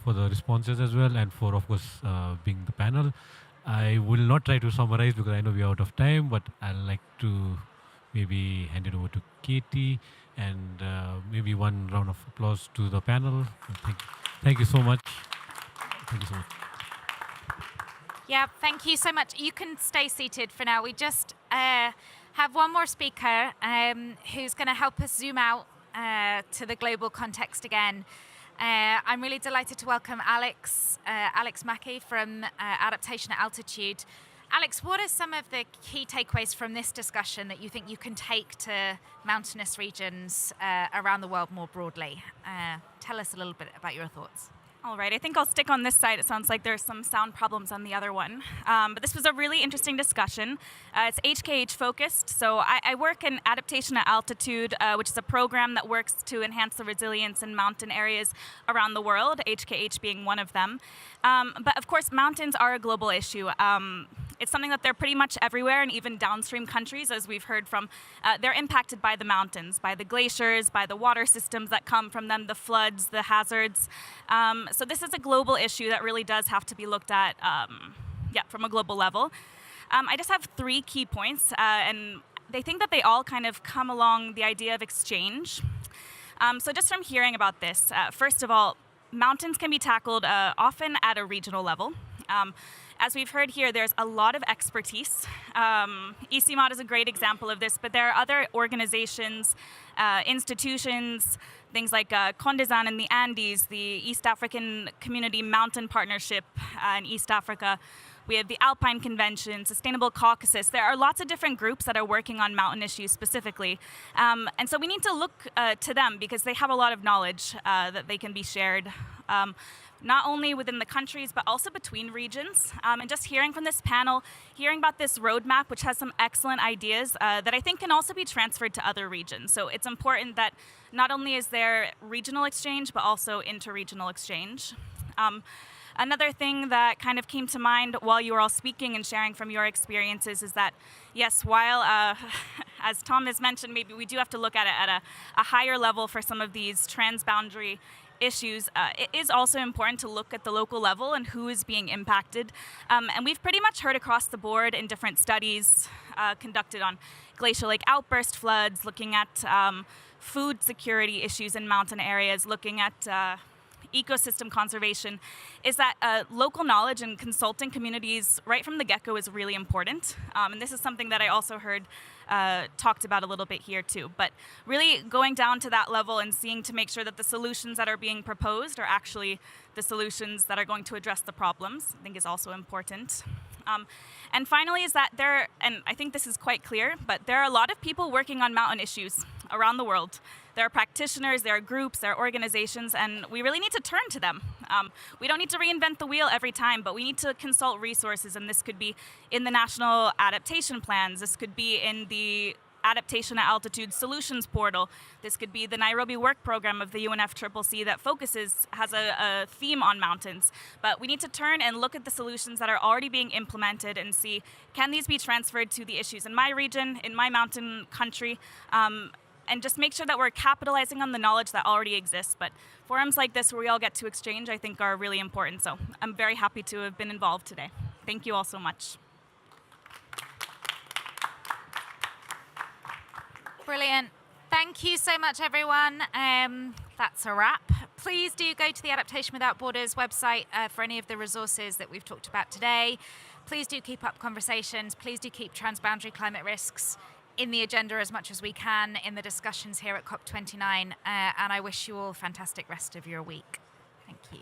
for the responses as well, and for, of course, being the panel. I will not try to summarize because I know we're out of time, but I'd like to maybe hand it over to Katie, and maybe one round of applause to the panel. Thank you so much. Thank you so much. Yeah, thank you so much. You can stay seated for now. We just have one more speaker who's going to help us zoom out to the global context again. I'm really delighted to welcome Alex Mackey from Adaptation at Altitude. Alex, what are some of the key takeaways from this discussion that you think you can take to mountainous regions around the world more broadly? Tell us a little bit about your thoughts. All right, I think I'll stick on this side. It sounds like there's some sound problems on the other one. But this was a really interesting discussion. It's HKH focused, so I work in adaptation at altitude, which is a program that works to enhance the resilience in mountain areas around the world, HKH being one of them. But of course, mountains are a global issue. It's something that they're pretty much everywhere, and even downstream countries, as we've heard from, they're impacted by the mountains, by the glaciers, by the water systems that come from them, the floods, the hazards. So this is a global issue that really does have to be looked at from a global level. I just have 3 key points, and they think that they all kind of come along the idea of exchange. So just from hearing about this, first of all, mountains can be tackled often at a regional level. As we've heard here, there's a lot of expertise. ICIMOD is a great example of this, but there are other organizations, institutions, things like Condezan in the Andes, the East African Community Mountain Partnership in East Africa. We have the Alpine Convention, Sustainable Caucasus. There are lots of different groups that are working on mountain issues specifically. And so we need to look to them because they have a lot of knowledge that they can be shared. Not only within the countries, but also between regions. And just hearing from this panel, hearing about this roadmap, which has some excellent ideas that I think can also be transferred to other regions. So it's important that not only is there regional exchange, but also interregional exchange. Another thing that kind of came to mind while you were all speaking and sharing from your experiences is that, yes, while, as Tom has mentioned, maybe we do have to look at it at a higher level for some of these transboundary issues, it is also important to look at the local level and who is being impacted. And we've pretty much heard across the board in different studies conducted on glacial lake outburst floods, looking at food security issues in mountain areas, looking at ecosystem conservation, is that local knowledge and consulting communities right from the get-go is really important. And this is something that I also heard talked about a little bit here too. But really going down to that level and seeing to make sure that the solutions that are being proposed are actually the solutions that are going to address the problems, I think is also important. And finally is that and I think this is quite clear, but there are a lot of people working on mountain issues around the world. There are practitioners, there are groups, there are organizations, and we really need to turn to them. We don't need to reinvent the wheel every time, but we need to consult resources, and this could be in the national adaptation plans, this could be in the Adaptation at Altitude Solutions portal, this could be the Nairobi Work Program of the UNFCCC that has a theme on mountains. But we need to turn and look at the solutions that are already being implemented and see, can these be transferred to the issues in my region, in my mountain country, and just make sure that we're capitalizing on the knowledge that already exists. But forums like this where we all get to exchange, I think are really important. So I'm very happy to have been involved today. Thank you all so much. Brilliant. Thank you so much, everyone. That's a wrap. Please do go to the Adaptation Without Borders website for any of the resources that we've talked about today. Please do keep up conversations. Please do keep transboundary climate risks in the agenda as much as we can in the discussions here at COP29. And I wish you all a fantastic rest of your week. Thank you.